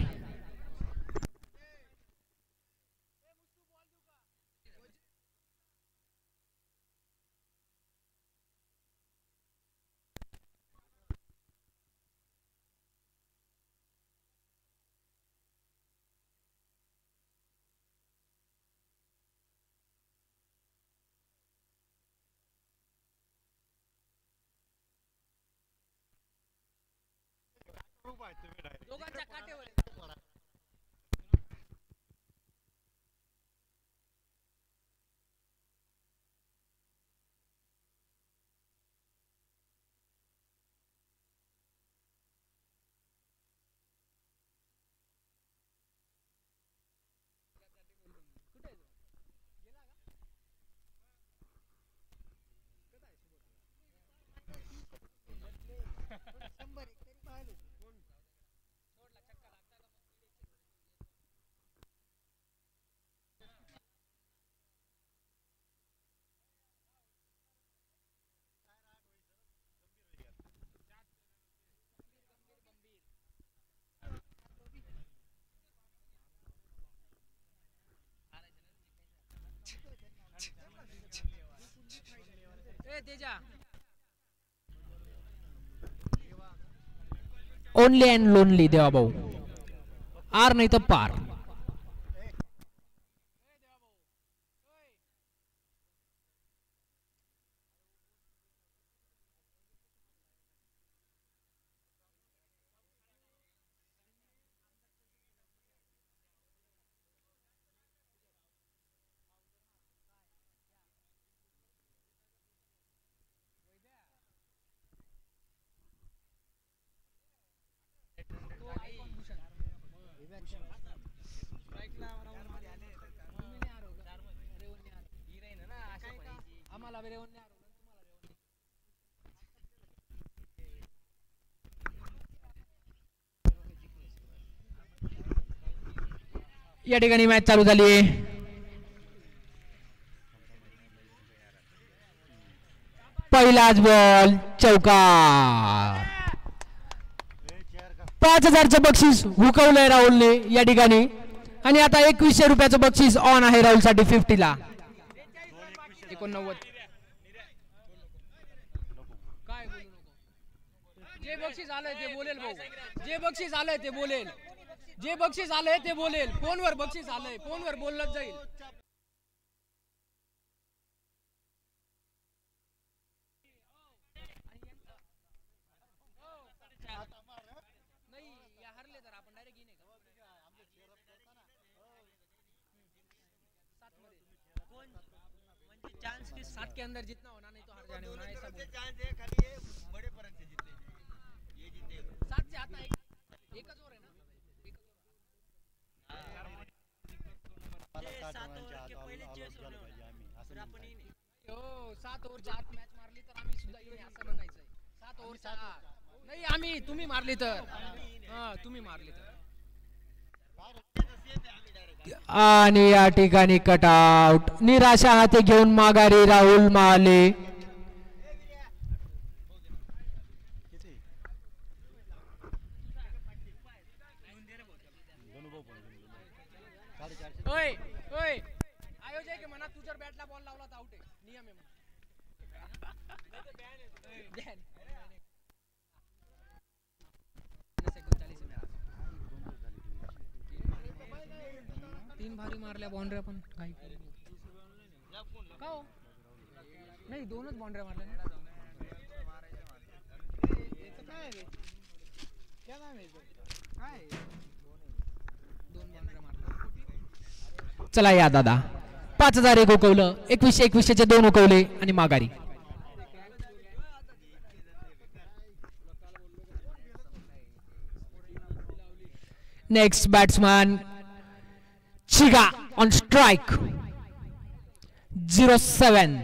दोघांच्या काटेवर ओनली अँड लोनली देवाभाऊ. आर नाही तर पार. या ठिकाणी मॅच चालू झाली आहे. पहिलाच बॉल चौकार. 5000चं बक्षीस हुकवलंय राहुलने या ठिकाणी. आणि आता 2100 रुपयाचं बक्षीस ऑन आहे राहुलसाठी 50 ला. 89 जे बक्षीस आलंय ते बोलेल भाऊ. जे बक्षीस आलंय ते बोलेल. जे बक्षीस आलंय ते बोलेल. फोनवर बक्षीस आलंय, फोनवर बोललंच जाईल. नाही या हरले तर आपण डायरेक्ट घेणे का? 7 के अंदर जितना होना नहीं तो हार जाने होना ऐसा बोल. चांस है खाली ये बड़े फर्क से जीते. ये जीते 7 से आता एकच ओव्हर आहे ना. एकच 7 ओव्हर के पहिले चेस होणार आपण आपण नाही. हो 7 ओव्हरच्या आत मॅच मारली तर आम्ही सुद्धा येणे असं म्हणायचंय. 7 ओव्हरच्या आत नाही आम्ही तुम्ही मारली तर तुम्ही मारली तर. आणि या ठिकाणी कटआउट. निराशा हाती घेऊन माघारी राहुल माले. ओय ओय आयोजक म्हणा तू जर बॅटला बॉल लावला तर आउट आहे. नियम आहे म्हणा. 3 भारी मारल्या बाउंड्री पण काही का हो? नाही 2च बाउंड्री मारल्या ना. चला या दादा. 5000 एक उकवलं. 2100 2 उकवले आणि माघारी. Next batsman Chiga on strike. 07.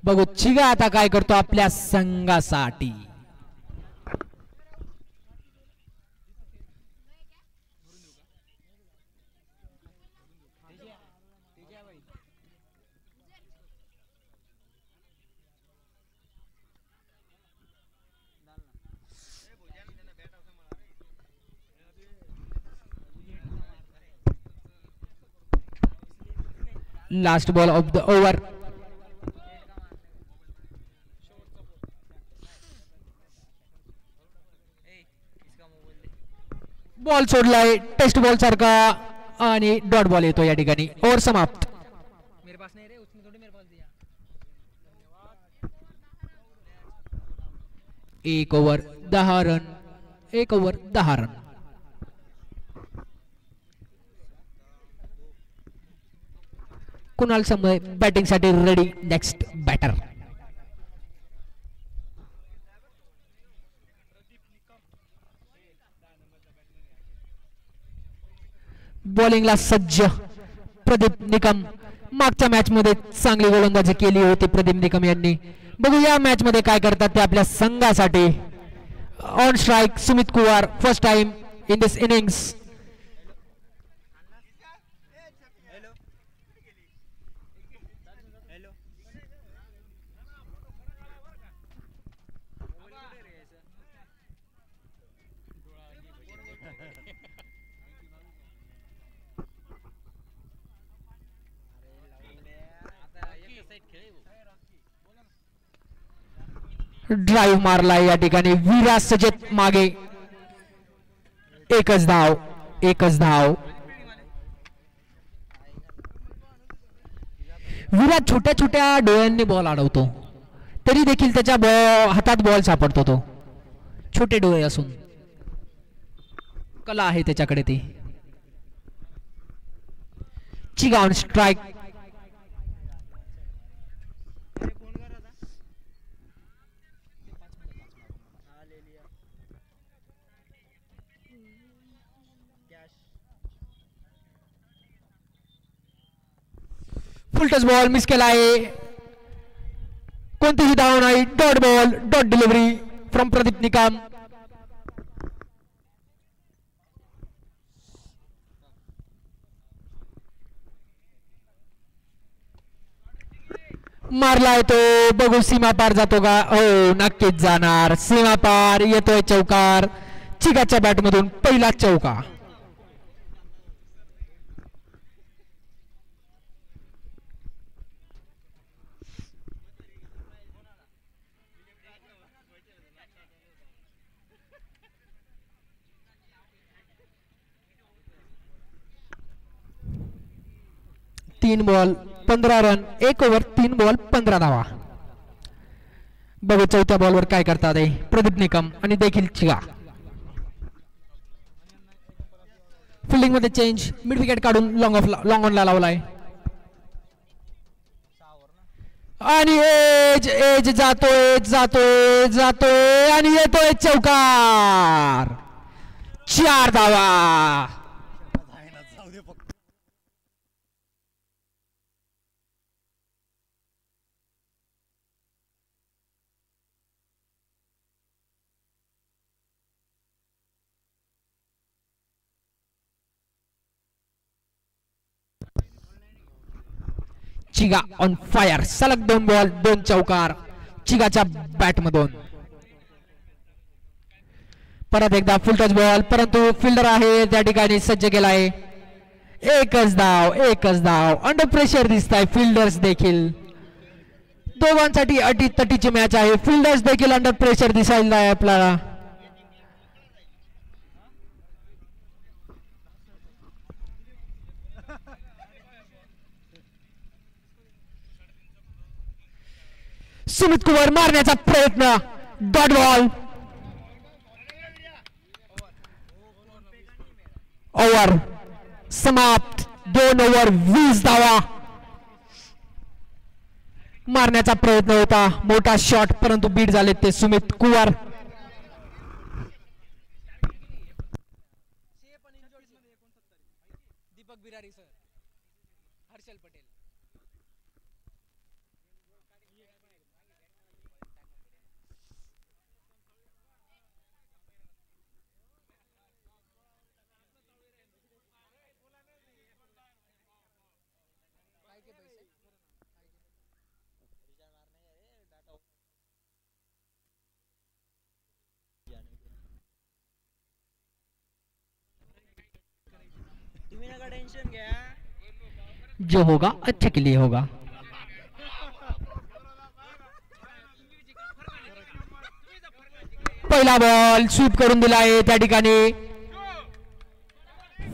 बघू चिगा आता काय करतो आपल्या संघासाठी. Last ball of the over. Ball सोडलाय टेस्ट बॉल सारखा आणि डॉट बॉल येतो या ठिकाणी. ओव्हर समाप्त. मेरे पास नहीं रे उसने थोड़ी मेरे पास दिया. 1 over 10 run. 1 over 10 run. Kunal Sambhay batting साठी रेडी. नेक्स्ट बॅटर बॉलिंगला सज्ज प्रदीप निकम. मागच्या मॅच मध्ये चांगली गोलंदाजी केली होती प्रदीप निकम यांनी. बघू या मॅच मध्ये काय करतात ते आपल्या संघासाठी. On strike Sumit Kumar first time in this innings. Drive मारलाय या ठिकाणी. विराट सजत मागे. एकच धाव. विराट छोट्या छोट्या डोळ्यांनी बॉल अडवतो तरी देखील त्याच्या हातात बॉल सापडतो. तो छोटे डोळे असून कला आहे त्याच्याकडे ती. Chiga on strike. Full toss ball miss केला आहे. कोणतीही धाव नाही. Dot ball. Dot delivery from Pradeep Nikam. मारलाय तो. बघू सीमा पार जातो का. हो नक्कीच जाणार. सीमा पार. येतोय चौकार. चिगाच्या बॅट मधून पहिला चौका. तीन बॉल 15 रन, 1 ओव्हर 3 बॉल 15 धावा. बघू चौथ्या बॉलवर काय करतात प्रदीप निकम आणि देखील चिगा. फिल्डिंग मध्ये चेंज, मिड विकेट काढून लॉंग ऑनला लावलाय आणि एज एज जातोय आणि येतोय चौकार. 4 धावा. जाऊ दे फक्त. चिगा ऑन फायर. सलग 2 बॉल 2 चौकार चिगाच्या बॅट मधून. परत एकदा फुल टच बॉल, परंतु फिल्डर आहे त्या ठिकाणी सज्ज केलाय. एकच धाव. अंडर प्रेशर दिसत आहे फिल्डर्स देखील. दोघांसाठी अटीतटीची मॅच आहे. फिल्डर्स देखील अंडर प्रेशर दिसायला आहे आपल्याला. सुमित कुमार मारण्याचा प्रयत्न. Dot ball. ओव्हर समाप्त. 2 ओव्हर 20 धावा. मारण्याचा प्रयत्न होता, मोठा शॉट, परंतु बीट झाले ते सुमित कुमार. दीपक बिरारी सर, हर्षल पटेल. तुम्ही नका टेन्शन घ्या. जो होगा अच्छे के लिए होगा. पहिला बॉल स्वीप करून दिला आहे त्या ठिकाणी.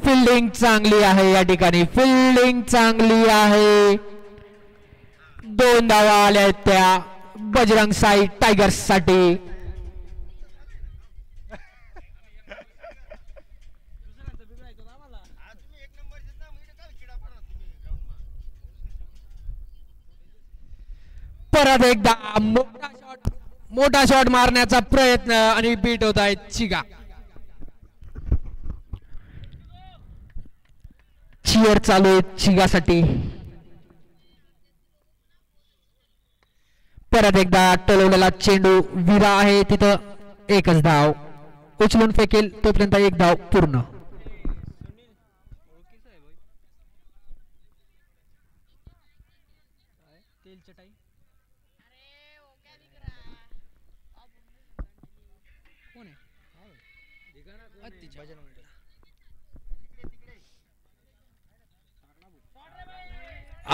फिल्डिंग चांगली आहे या ठिकाणी. फिल्डिंग चांगली आहे. 2 धावा आल्या आहेत त्या बजरंग साई टायगर्स साठी. परत एकदा मोठा शॉट मारण्याचा प्रयत्न आणि बीट होत आहे चिगा. चिअर चालू आहे चिगासाठी. परत एकदा टोलवलेला चेंडू. विरा आहे तिथं. एकच धाव. उचलून फेकेल तोपर्यंत 1 धाव पूर्ण.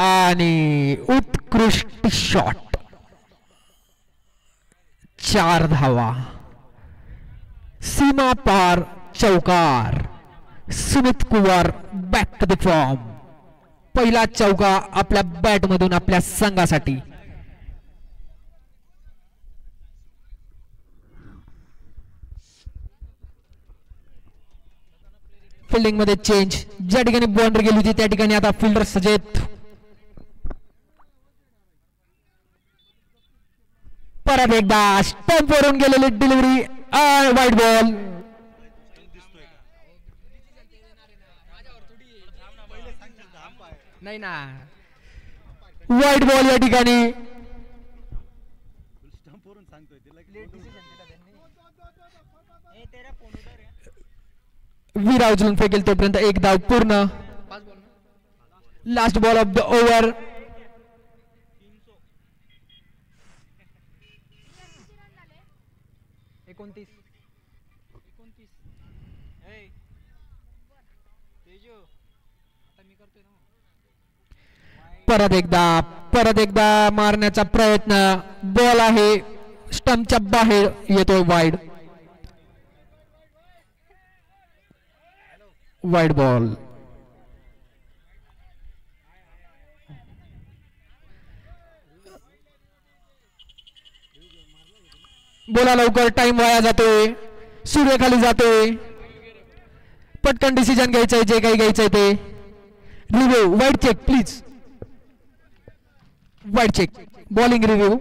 आणि उत्कृष्ट शॉट. 4 धावा. सीमा पार चौकार. Sumit Kumar back to the form. पहिला चौका आपल्या बॅट मधून आपल्या संघासाठी. फिल्डिंग मध्ये चेंज. ज्या ठिकाणी बाउंड्री गेली होती त्या ठिकाणी आता फिल्डर सजेत. परत एकदा स्टंप वरून गेलेली डिलिव्हरी. White ball. नाही ना, वाईट बॉल या ठिकाणी. विरा उचलून फेकेल तोपर्यंत 1 धाव पूर्ण. Last ball of the over. परत एकदा मारण्याचा प्रयत्न. बॉल आहे स्टंपच्या बाहेर येतोय वाईड. Wide ball. बोला लवकर, टाइम वाया जातोय, सूर्य खाली जातोय. पटकन डिसिजन घ्यायचंय, जे काही घ्यायचंय ते. Review wide check please. Wide check bowling review.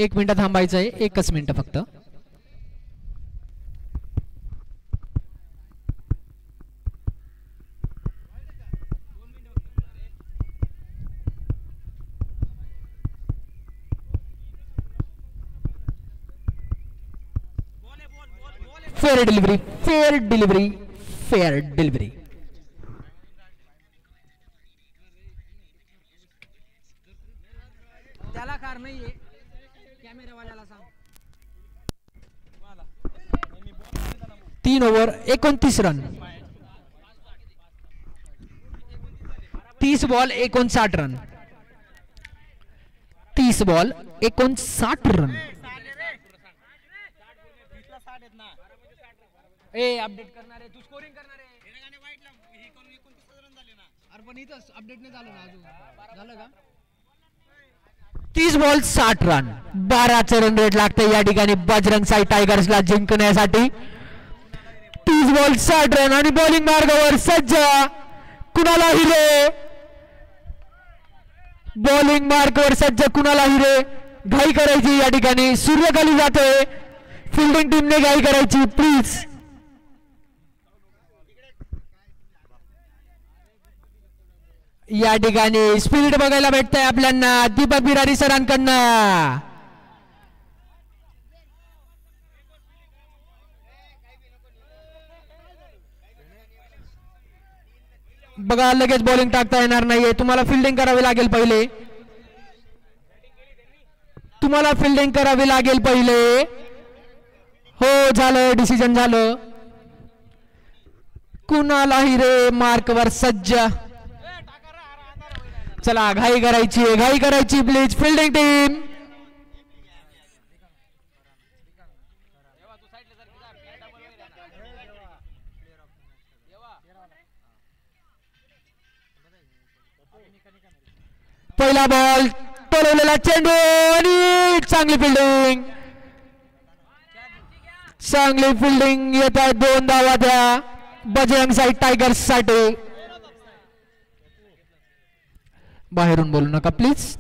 एक मिनिट थांबायचं आहे, एकच मिनिट फक्त. Fair delivery, fair delivery, fair delivery. त्याला कार नाहीये, कॅमेरावाल्याला सांग. 3 over 29 run. 30 ball 59 run. 30 ball 59 run. ए अपडेट करणार आहे तू, स्कोरिंग करणार आहे. अरे पण इथं अपडेट नाही झालं ना अजून, झालं का? 30 बॉल 60 रन. 12चं रन रेट लागते या ठिकाणी बजरंग साई टायगर्सला जिंकण्यासाठी. 30 बॉल 60 रन आणि बॉलिंग मार्गावर सज्ज कुणाला हिरे. बॉलिंग मार्गावर सज्ज कुणाला हिरे. घाई करायची या ठिकाणी, सूर्य खाली जातोय. फिल्डिंग टीमने घाई करायची प्लीज. या ठिकाणी स्पीड बघायला भेटतंय आपल्याला दीपक बिरारी सरांकडनं. बघा लगेच बॉलिंग टाकता येणार नाहीये, तुम्हाला फिल्डिंग करावी लागेल पहिले. तुम्हाला फिल्डिंग करावी लागेल पहिले. हो झालं, डिसिजन झालं. कुणाला हिरे मार्कवर सज्ज. चला घाई करायची, घाई करायची प्लीज फिल्डिंग टीम. पहिला बॉल, टोलवलेला चेंडू आणि चांगली फिल्डिंग. चांगली फिल्डिंग येत आहे. 2 धावा द्या बजरंग साई टायगर्स साठी. बाहेरून बोलू नका प्लीज.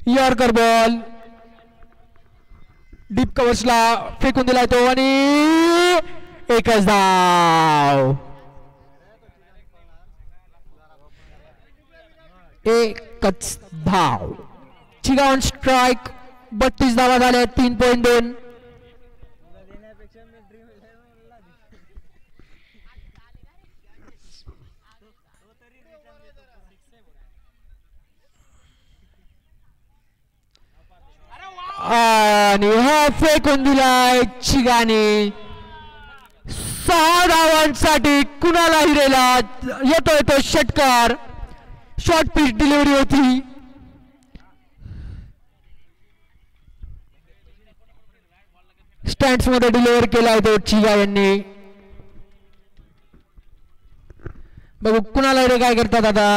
यॉर्कर बॉल डीप कव्हर्सला फेकून दिलाय तो आणि एकच धाव. एकच धाव. चिगा ऑन स्ट्राइक. 32 धावा झाल्या. 3.2. आणि हा फेकून दिलाय चिगाने. 6 धावांसाठी कुणाला हिरेला येतोय तो षटकार. शॉर्ट पिच डिलिव्हरी होती. स्टँड्स मध्ये डिलिव्हर केलाय तो चिगा यांनी. बघू कुणाला हिरे काय करतात आता.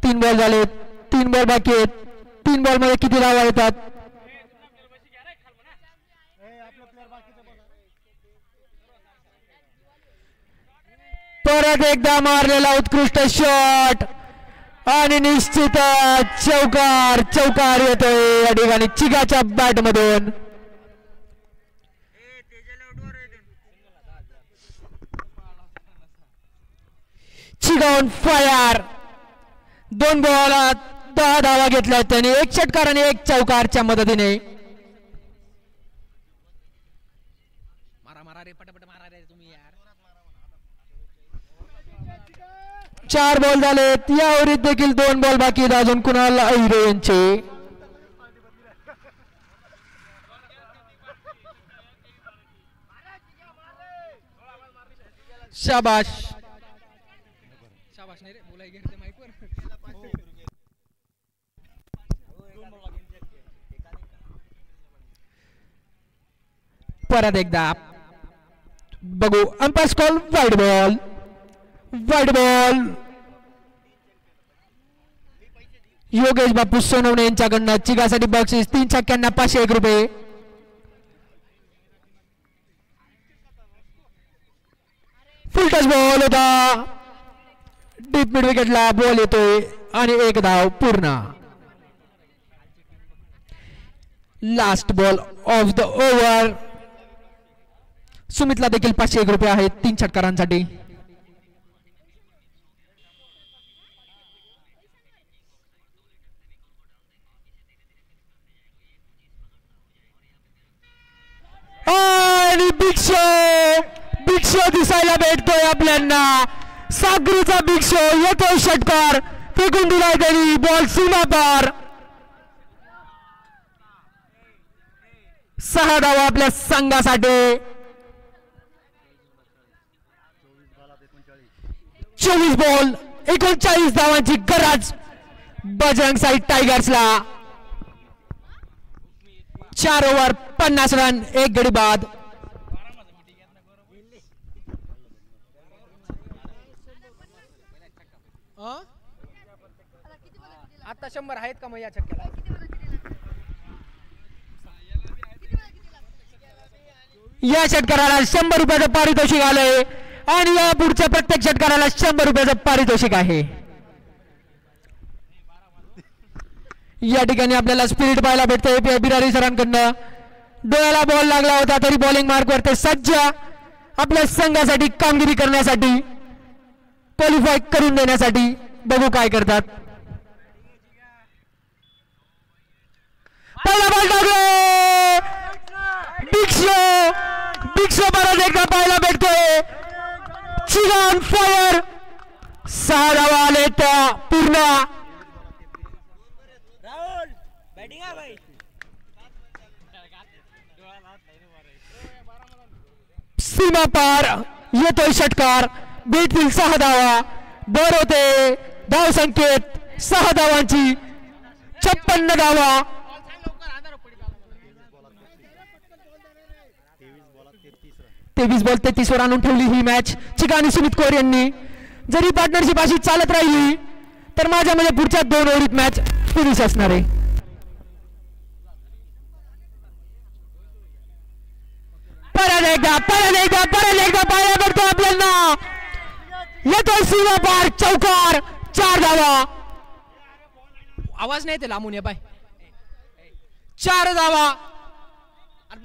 3 बॉल झाले. 3 बॉल बाकी आहेत. 3 बॉल मध्ये किती धावा येतात. परत एकदा मारलेला उत्कृष्ट शॉट आणि निश्चित चौकार. चौकार येतोय या ठिकाणी चिगाच्या बॅट मधून. चिगाऊन फायर. 2 बॉलात 10 धावा घेतल्या त्यांनी. 1 षटकार आणि 1 चौकारच्या मदतीने. मारा मारा रे पटापट मारा रे तुम्ही यार. 4 बॉल झालेत. यावरीत देखील 2 बॉल बाकी आहेत अजून कुणाल अहिरे यांचे. शाबाश. शाबाश नाही रे बोलाय घेते माईक वर. परत एकदा बघू. Umpire call wide ball. Wide ball. Yogesh Bapu Sonawane यांच्याकडनं चिगासाठी बक्षीस 3 छक्क्यांना 501 रुपये. फुल टच बॉल होता. डीप मिड विकेटला बॉल येतोय आणि 1 धाव पूर्ण. Last ball of the over. सुमितला देखील 501 रुपये आहेत 3 षटकारांसाठी. आणि बिग शो दिसायला भेटतोय आपल्याला. सागरीचा बिग शो येतोय. षटकार फेकून दिलाय त्यांनी. बॉल सीमा पार. 6 धावा आपल्या संघासाठी. 24 बॉल 39 धावांची गरज बजरंग साई टायगर्सला. 4 ओव्हर 50 रन 1 गडी बाद. आता 100 आहेत का मग या छक्क्याला. या षटकाराला 100 रुपयाचं पारितोषिक आलंय आणि या पुढच्या प्रत्येक षटकाराला 100 रुपयाचं पारितोषिक आहे. या ठिकाणी आपल्याला स्पिरिट पाहायला भेटतंय बिरारी सरांकडनं. डोळ्याला बॉल लागला होता तरी बॉलिंग मार्कवर ते सज्ज आपल्या संघासाठी कामगिरी करण्यासाठी क्वालिफाय करून देण्यासाठी. बघू काय करतात. पहिला बॉल टाकले. बिग शो परत एकदा पाहायला भेटतोय. चिगान फायर. 6 धावा आले त्या पूर्ण. सीमा पार येतोय षटकार. भेटतील 6 धावा. बर होते धाव संकेत 6 धावांची 56 धावा. 23 बॉल 33 वर आणून ठेवली ही मॅच चिका आणि सुमित कौर यांनी. जरी पार्टनरशिप अशी चालत राहिली तर माझ्या म्हणजे पुढच्या 2 ओव्हरीत मॅच फिनिश असणार आहे. परत एकदा पाहायला भेटतो आपल्याला. येतोय सीमा पार चौकार. 4 धावा. आवाज नाही ते लांबून ये बाय. 4 धावा.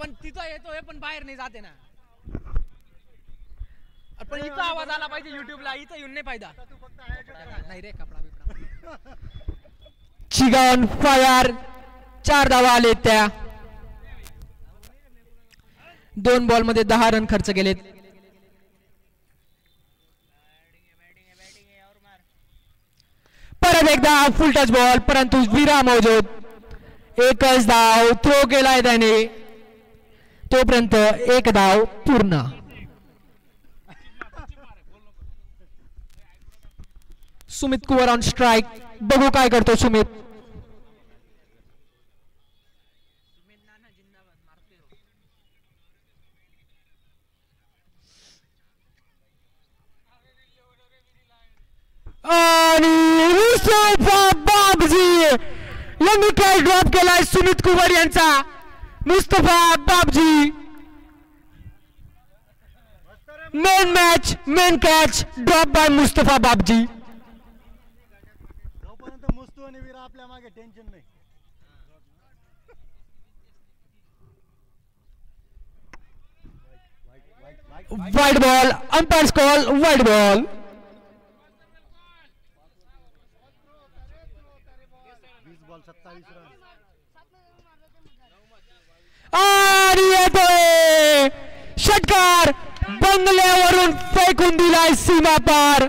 पण तिथं येतोय पण बाहेर नाही जाते ना. पण इथं आवाज आला पाहिजे युट्यूबला. इथं येऊन नाही फायदा नाही रे. कपडा बिपडा. चिगान फायर 4 धावा आले त्या. 2 बॉल मध्ये 10 रन खर्च केलेत. परत एकदा फुल टच बॉल परंतु विरा मौजूद. 1च धाव थ्रो केलाय त्याने. तोपर्यंत 1 धाव पूर्ण. Sumit Kuwar on strike. बघू काय करतो सुमित. आणि बाबजी यांनी कॅच ड्रॉप केलाय सुमित कुवर यांचा. Mustafa Babji main catch drop by Mustafa Babji. जोपर्यंत मुस्तू आणि वीरा आपल्या मागे टेन्शन नाही. Wide ball. Umpire call wide ball. 27 run. आणि येतोय षटकार बंगल्यावरून फेकून दिलाय सीमा पार.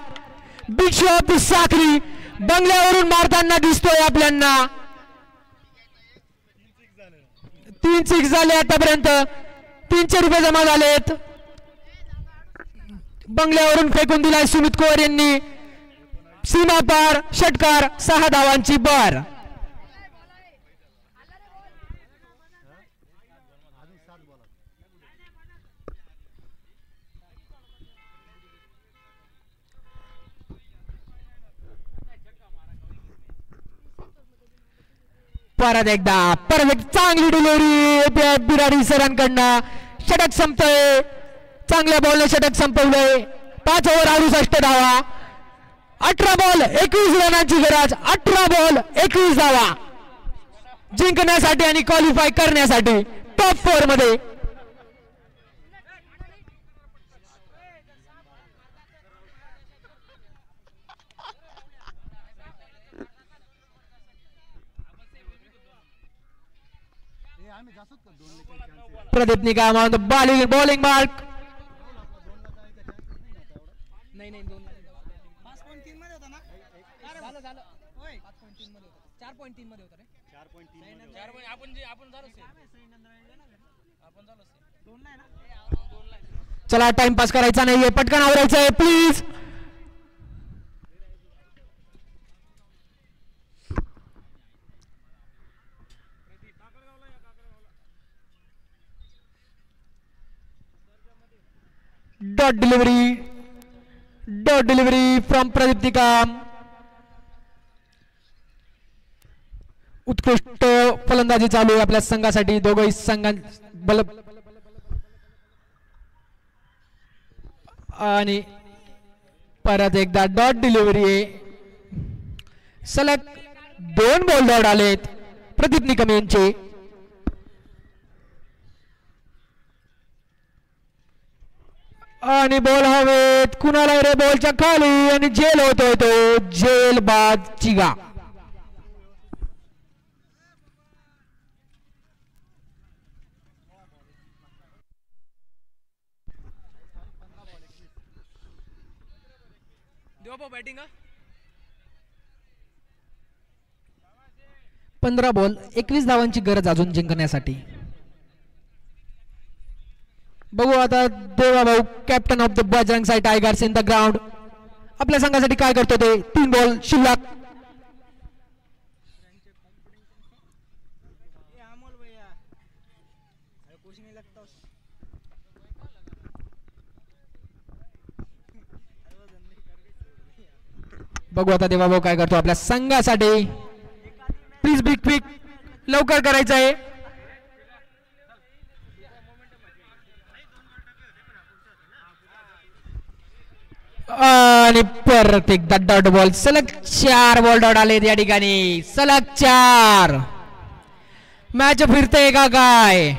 बिशॉप साखरी बंगल्यावरून मारताना दिसतोय आपल्याला. 3 6 झाले आतापर्यंत. 300 रुपये जमा झालेत. बंगल्यावरून फेकून दिलाय सुमित कोर यांनी. सीमा पार षटकार 6 धावांची बर. अजून 7 बॉल. परत एकदा परफेक्ट चांगली डिलिव्हरी बिराडी सरांकडनं. षटक संपतोय. चांगल्या बॉलने षटक संपवलंय. 5 ओव्हर 68 धावा. 18 बॉल 21 रनांची गरज. 18 बॉल 21 धावा जिंकण्यासाठी आणि क्वालिफाय करण्यासाठी टॉप 4 मध्ये. आम्ही जास्त का 2 लेखा chance. Pradeep Nikam on the bowling mark. नाही नाही 2 5.3 मध्ये होता ना. झालं झालं होय 5.3 मध्ये होता. 4.3 मध्ये होता रे. 4.3 आपण जे आपण झालो आपण झालो 2 ला आहे ना. चला टाइमपास करायचा नाहीये. पटकन आवरायचं आहे please. Dot delivery from Pradeep Nikam. उत्कृष्ट फलंदाजी चालू आहे आपल्या संघासाठी. दोघंही संघां आणि परत एकदा डॉट डिलिव्हरी आहे. सलग 2 बॉल दौड आलेत प्रदीप निकम यांचे. आणि बॉल हवेत. कुणाला रे बॉलच्या खाली आणि जेल होतोय तो. जेल बाद चिगा. देवा बॅटिंग 15 बॉल 21 धावांची गरज अजून जिंकण्यासाठी. बघू आता देवा भाऊ captain of the Bajrang Sai tigers in the ground आपल्या संघासाठी काय करतो ते. 3 बॉल शिल्लक. बघू आता देवा भाऊ काय करतो आपल्या संघासाठी. प्लीज बिग क्विक लवकर करायचं आहे. आणि परत एकदा डॉट बॉल. सलग 4 बॉल डॉट आले या ठिकाणी. सलग 4. मॅच फिरते का काय.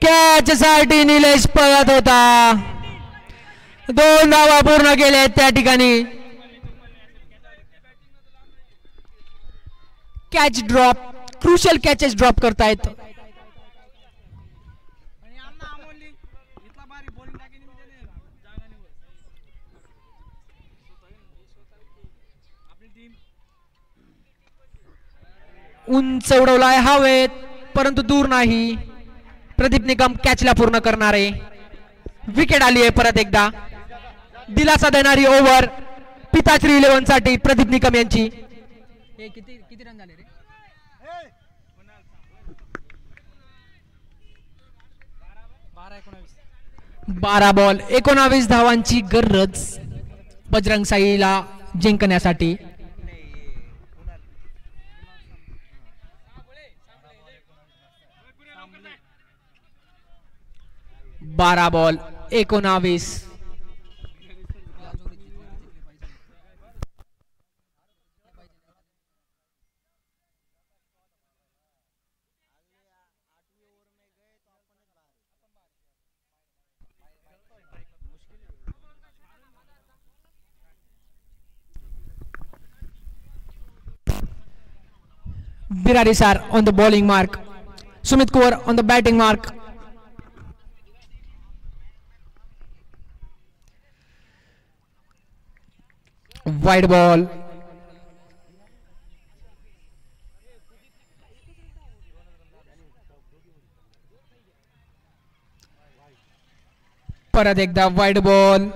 कॅच साठी निलेश पळत होता. 2 धावा पूर्ण केल्या त्या ठिकाणी. Catch drop. Crucial catches drop करतायत. उंच उडवलाय हवेत परंतु दूर नाही. प्रदीप निकम कॅचला पूर्ण करणारे. विकेट आली आहे परत एकदा. दिलासा देणारी ओव्हर पिताश्री 11 साठी प्रदीप निकम यांची. किती किती रन झाले रे. 12 बॉल 19 धावांची गरज बजरंग साईला जिंकण्यासाठी. बारा ball 19. Birari sir on the bowling mark. Sumit Kuwar on the batting mark. Wide ball. परत एकदा वाईड बॉल.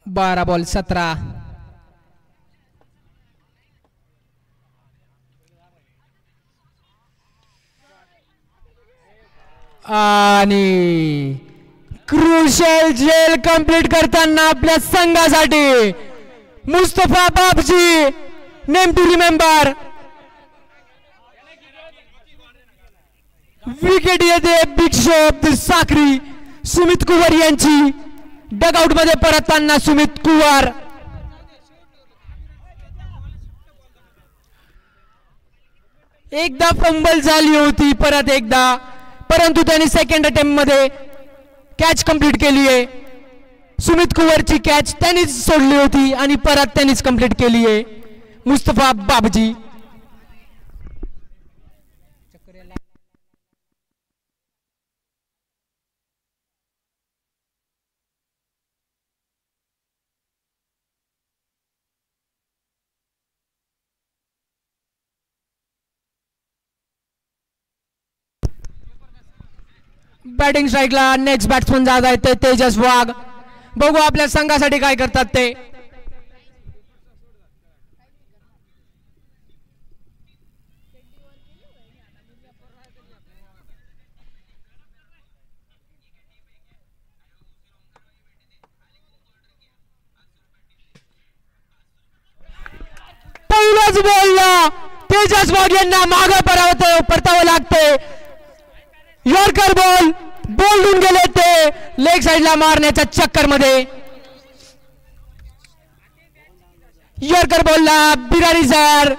12 बॉल 17. आणि क्रुशियल जेल कंप्लीट करताना आपल्या संघासाठी मुस्तफा बाबजी नेम टू रिमेंबर. विकेट येते बिग शॉट साखरी सुमित कुवर यांची. डगआउट मध्ये परतताना सुमित कुवर. एकदा फंबल झाली होती परत एकदा, परंतु त्यांनी सेकंड अटेम्प्ट मध्ये कॅच कंप्लीट केली आहे. सुमित कुवरची कॅच त्यांनीच सोडली होती आणि परत त्यांनीच कंप्लीट केली आहे. मुस्तफा बाबजी. बॅटिंग स्ट्राईकला नेक्स्ट बॅट्समन जात आहेत ते तेजस वाघ. बघू आपल्या संघासाठी काय करतात ते. पहिल्याच बॉलला तेजस वाघ यांना मागे परतावं लागते. यॉर्कर बॉल बोलून गेले ते लेग साइडला मारण्याच्या चक्कर मध्ये. यॉर्कर बॉलला Birari sir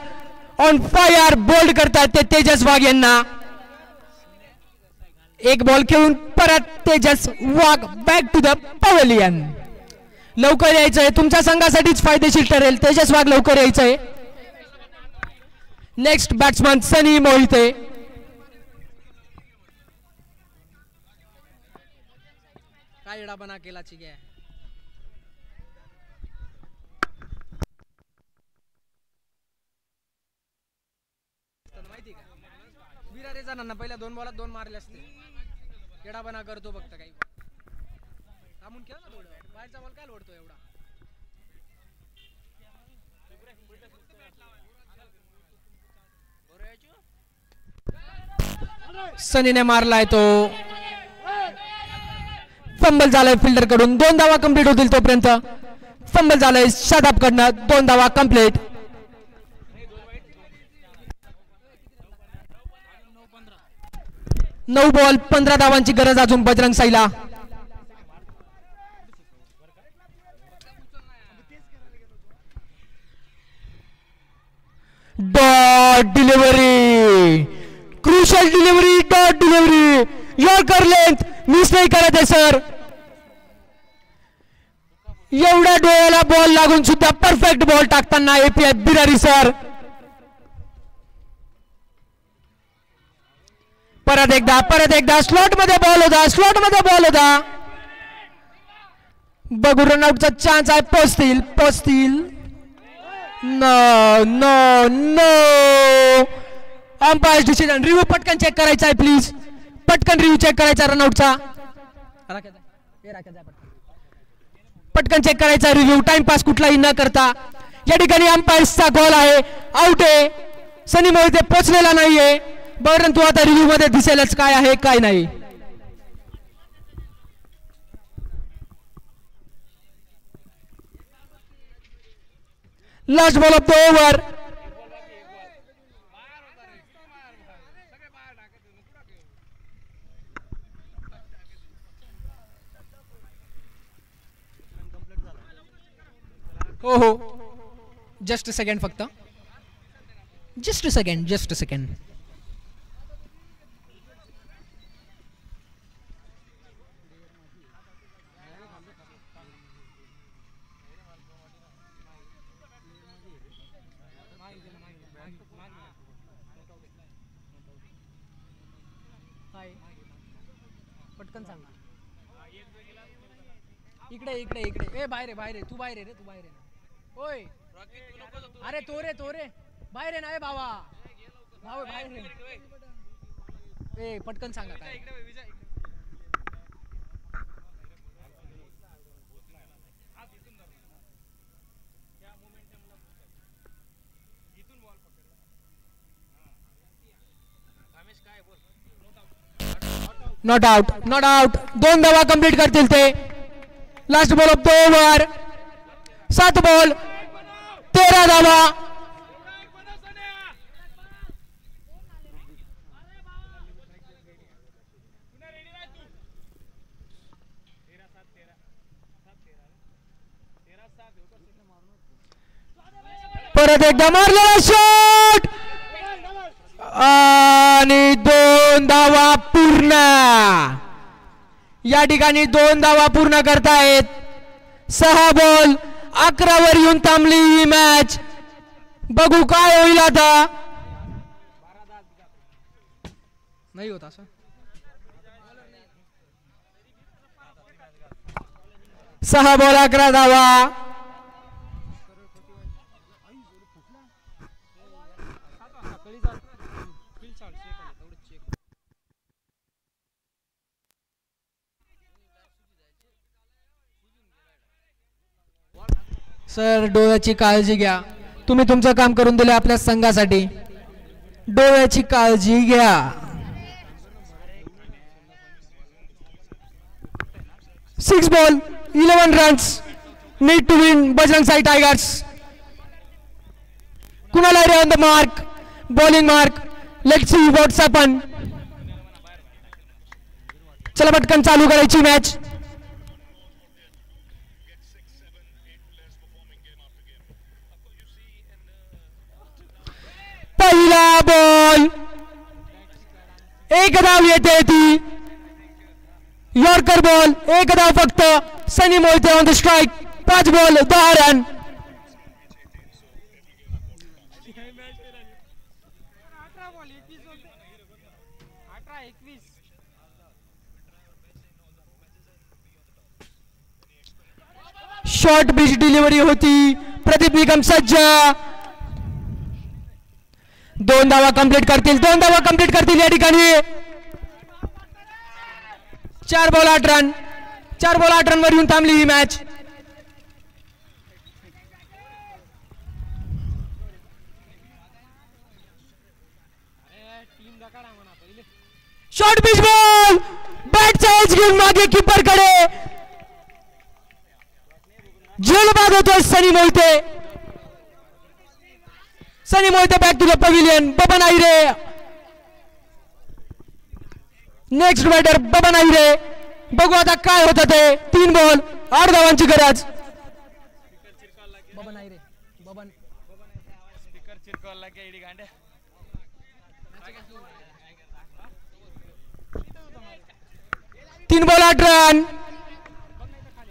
on fire bowled करतात ते तेजस वाघ यांना. एक बॉल खेळून परत Tejas Wagh back to the pavilion. लवकर यायचंय, तुमच्या संघासाठीच फायदेशीर ठरेल. तेजस वाघ लवकर यायचंय. Next batsman Sunny Mohite. काय एडा बना केला चिगे माहिती का? बिरारे जणांना पहिल्या 2 बॉलात 2 मारले असते. एडा बना करतो फक्त काही. थांबून खेळ ना थोडं. बाहेरचा बॉल काय लोडतो एवढा. सनीने मारलाय तो. फंबल झालाय फिल्डर कडून. 2 धावा कंप्लीट होतील तोपर्यंत. फंबल झालाय शादाब कडनं. 2 धावा कंप्लीट. 9 बॉल 15 धावांची गरज अजून बजरंग साईला. Dot delivery. Crucial delivery. Dot delivery. Yorker length miss नाही करत आहे सर. एवढ्या डोळ्याला बॉल लागून सुद्धा परफेक्ट बॉल टाकताना एपीआय बिरारी सर. परत एकदा स्लॉट मध्ये बॉल होता. स्लॉट मध्ये बॉल होता. बघू रनआउटचा चान्स आहे. पोचतील. No no no. Umpire decision. Review पटकन चेक करायचा आहे प्लीज. पटकन रिव्ह्यू चेक करायचा रनआउटचा. पटकन चेक करायचा रिव्ह्यू. टाइमपास कुठलाही न करता. या ठिकाणी अंपायर्सचा गोल आहे. आउट आहे. सनी मोहिते पोचलेला नाहीये, परंतु आता रिव्ह्यू मध्ये दिसेलच काय आहे काय नाही. Last ball of the over. हो हो, जस्ट सेकंड फक्त. Just second. पटकन सांगा. इकडे इकडे इकडे. ए बाहेर आहे तू बाहेर आहे रे, तू बाहेर आहे ना. ओय अरे तो रे बाहेर आहे ना. ए भावा बाहेर आहे. ए पटकन सांगा काय. Not out. 2 धावा कंप्लीट करतील ते. Last ball of 2 over. 7 ball 13 धावा. परत एकदा मारलेला शॉट आणि 2 धावा पूर्ण. या ठिकाणी 2 धावा पूर्ण करतायत. 6 बॉल 11 वर येऊन थांबली ही मॅच. बघू काय होईल आता. नाही होत असं. 6 बॉल 11 धावा. सर डोळ्याची काळजी घ्या. तुम्ही तुमचं काम करून दिले आपल्या संघासाठी. डोळ्याची काळजी घ्या. सिक्स बॉल 11 रन्स. Need to win Bajrang Sai Tigers. कुणाला रे on the mark. Bowling mark. Let's see what's happen. चला पटकन चालू करायची मॅच. पहिला बॉल 1 धाव येते ती. यॉर्कर बॉल 1 धाव फक्त. Sunny Mohite on the strike. 5 ball 10 run. Short pitch delivery होती. प्रदीप निकम सज्ज. 2 धावा कंप्लीट करतील या ठिकाणी. 4 बॉल 8 रन. 4 बॉल 8 रन वर येऊन थांबली ही मॅच. Short pitch ball. बॅटचा एज घेऊन मागे कीपर कडे. झेलबाद होतोय Sunny Mohite. Sunny Mohite back to the pavilion. Baban Ahire next batter. Baban Ahire. बघू आता काय होतं ते. 3 बॉल 8 धावांची गरज. बबन आहिरे. बबन स्पीकर चिरकॉलला के ED Gandey. 3 ball 8 run.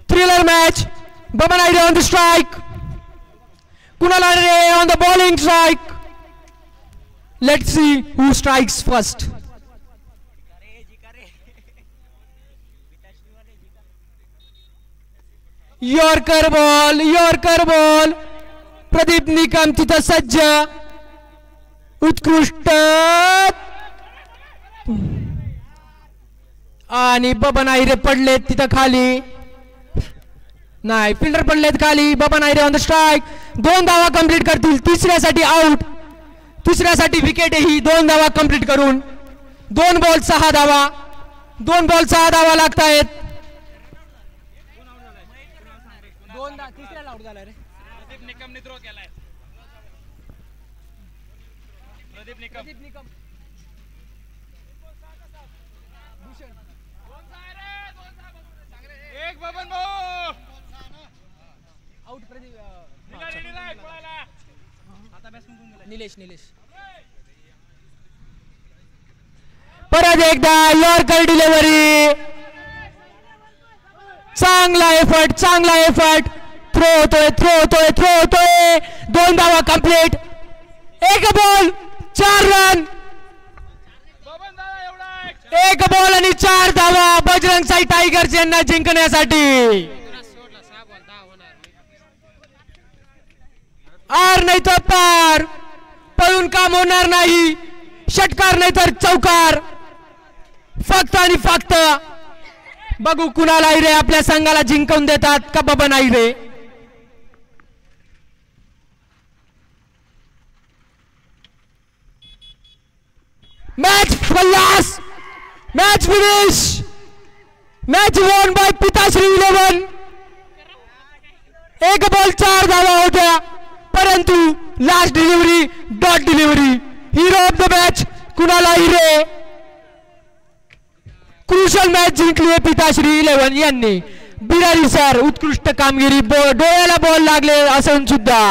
Thriller match. Baban Ahire on the strike. Kunal Arre on the bowling strike. Let's see who strikes first. Yorker ball. Pradeep Nikam तिथं सज्ज. उत्कृष्ट. आणि बबन आहिरे पडले तिथं खाली. नाही फिल्डर पडलेत खाली. बबन आहिरे ऑन द स्ट्राइक. 2 धावा कंप्लीट करतील. तिसऱ्यासाठी आउट. तिसऱ्यासाठी विकेट ही. 2 धावा कंप्लीट करून 2 बॉल 6 धावा. 2 बॉल 6 धावा लागतायत. तिसऱ्याला आउट झाला रे. प्रदीप निकमने थ्रो केलाय. प्रदीप निकम. एक बबन भाऊ आउट. प्रदीप निलेश. परत एकदा यॉर्कर डिलिव्हरी. चांगला एफर्ट. थ्रो होतोय. 2 धावा कंप्लीट. 1 ball 4 run. एक बॉल आणि 4 धावा बजरंग साई टायगर्स यांना जिंकण्यासाठी. आर नाही तर पार, पळून काम होणार नाही. षटकार नाही तर चौकार. फक्त आणि फक्त बघू कुणाला रे आपल्या संघाला जिंकवून देतात का बाबा नाही रे. मॅच खल्लास, match finish, match won by Pitashri 11. एक बॉल 4 धावा होत्या, परंतु last delivery dot delivery. Hero of the match कुणाला रे. क्रुशल मॅच जिंकली आहे पिताश्री 11 यांनी. बिरारी सर उत्कृष्ट कामगिरी, डोळ्याला बॉल लागले असून सुद्धा